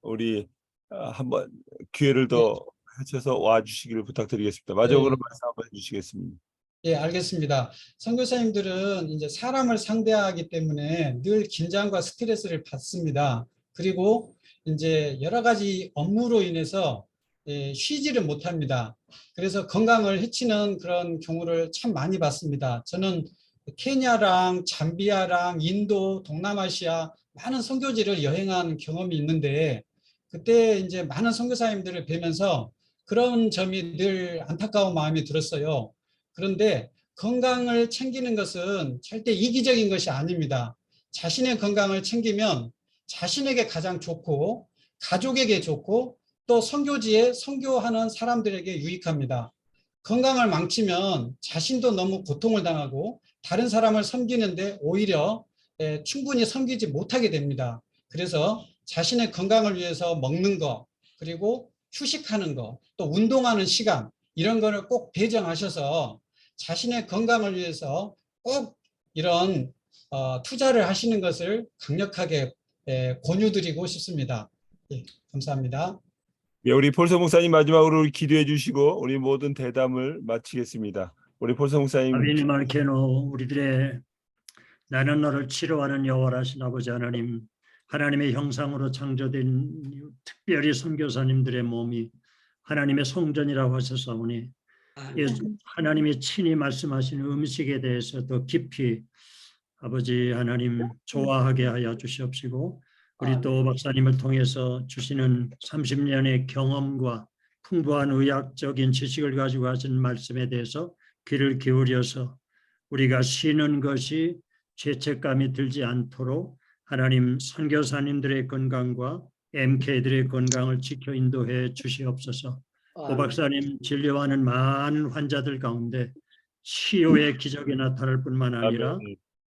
우리 한번 기회를 더 하셔서 와주시기를 부탁드리겠습니다. 마지막으로 말씀 한번 해주시겠습니다. 예, 알겠습니다. 선교사님들은 이제 사람을 상대하기 때문에 늘 긴장과 스트레스를 받습니다. 그리고 이제 여러 가지 업무로 인해서 쉬지를 못합니다. 그래서 건강을 해치는 그런 경우를 참 많이 봤습니다. 저는 케냐랑 잠비아랑 인도, 동남아시아 많은 선교지를 여행한 경험이 있는데 그때 이제 많은 선교사님들을 뵈면서 그런 점이 늘 안타까운 마음이 들었어요. 그런데 건강을 챙기는 것은 절대 이기적인 것이 아닙니다. 자신의 건강을 챙기면 자신에게 가장 좋고 가족에게 좋고 또 선교지에 선교하는 사람들에게 유익합니다. 건강을 망치면 자신도 너무 고통을 당하고 다른 사람을 섬기는데 오히려 충분히 섬기지 못하게 됩니다. 그래서 자신의 건강을 위해서 먹는 거, 그리고 휴식하는 거, 또 운동하는 시간 이런 거를 꼭 배정하셔서 자신의 건강을 위해서 꼭 이런 투자를 하시는 것을 강력하게 권유드리고 싶습니다. 예, 감사합니다. 예, 우리 폴서 목사님 마지막으로 기도해 주시고 우리 모든 대담을 마치겠습니다. 우리 폴서 목사님. 아비니 말케노 우리들의 나는 너를 치료하는 여호와라신 아버지 하나님, 하나님의 형상으로 창조된 특별히 선교사님들의 몸이 하나님의 성전이라고 하셨사오니 하나님이 친히 말씀하신 음식에 대해서 더 깊이 아버지 하나님 좋아하게 하여 주시옵시고, 우리 또 박사님을 통해서 주시는 30년의 경험과 풍부한 의학적인 지식을 가지고 하신 말씀에 대해서 귀를 기울여서 우리가 쉬는 것이 죄책감이 들지 않도록 하나님 선교사님들의 건강과 MK들의 건강을 지켜 인도해 주시옵소서. 오 박사님 진료하는 많은 환자들 가운데 치유의 기적이 나타날 뿐만 아니라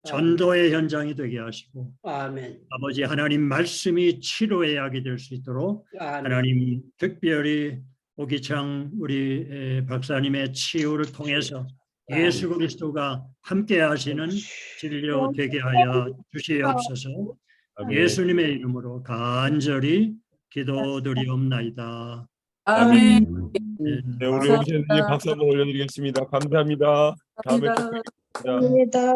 전도의 현장이 되게 하시고, 아멘. 아버지 하나님 말씀이 치료의 약이 될 수 있도록 하나님 특별히 오기창 우리 박사님의 치유를 통해서 예수 그리스도가 함께 하시는 진료 되게 하여 주시옵소서. 예수님의 이름으로 간절히 기도드리옵나이다. 아멘. 네, 우리 오기찬 박수 한번 올려드리겠습니다. 감사합니다. 다음에 뵙겠습니다. 감사합니다.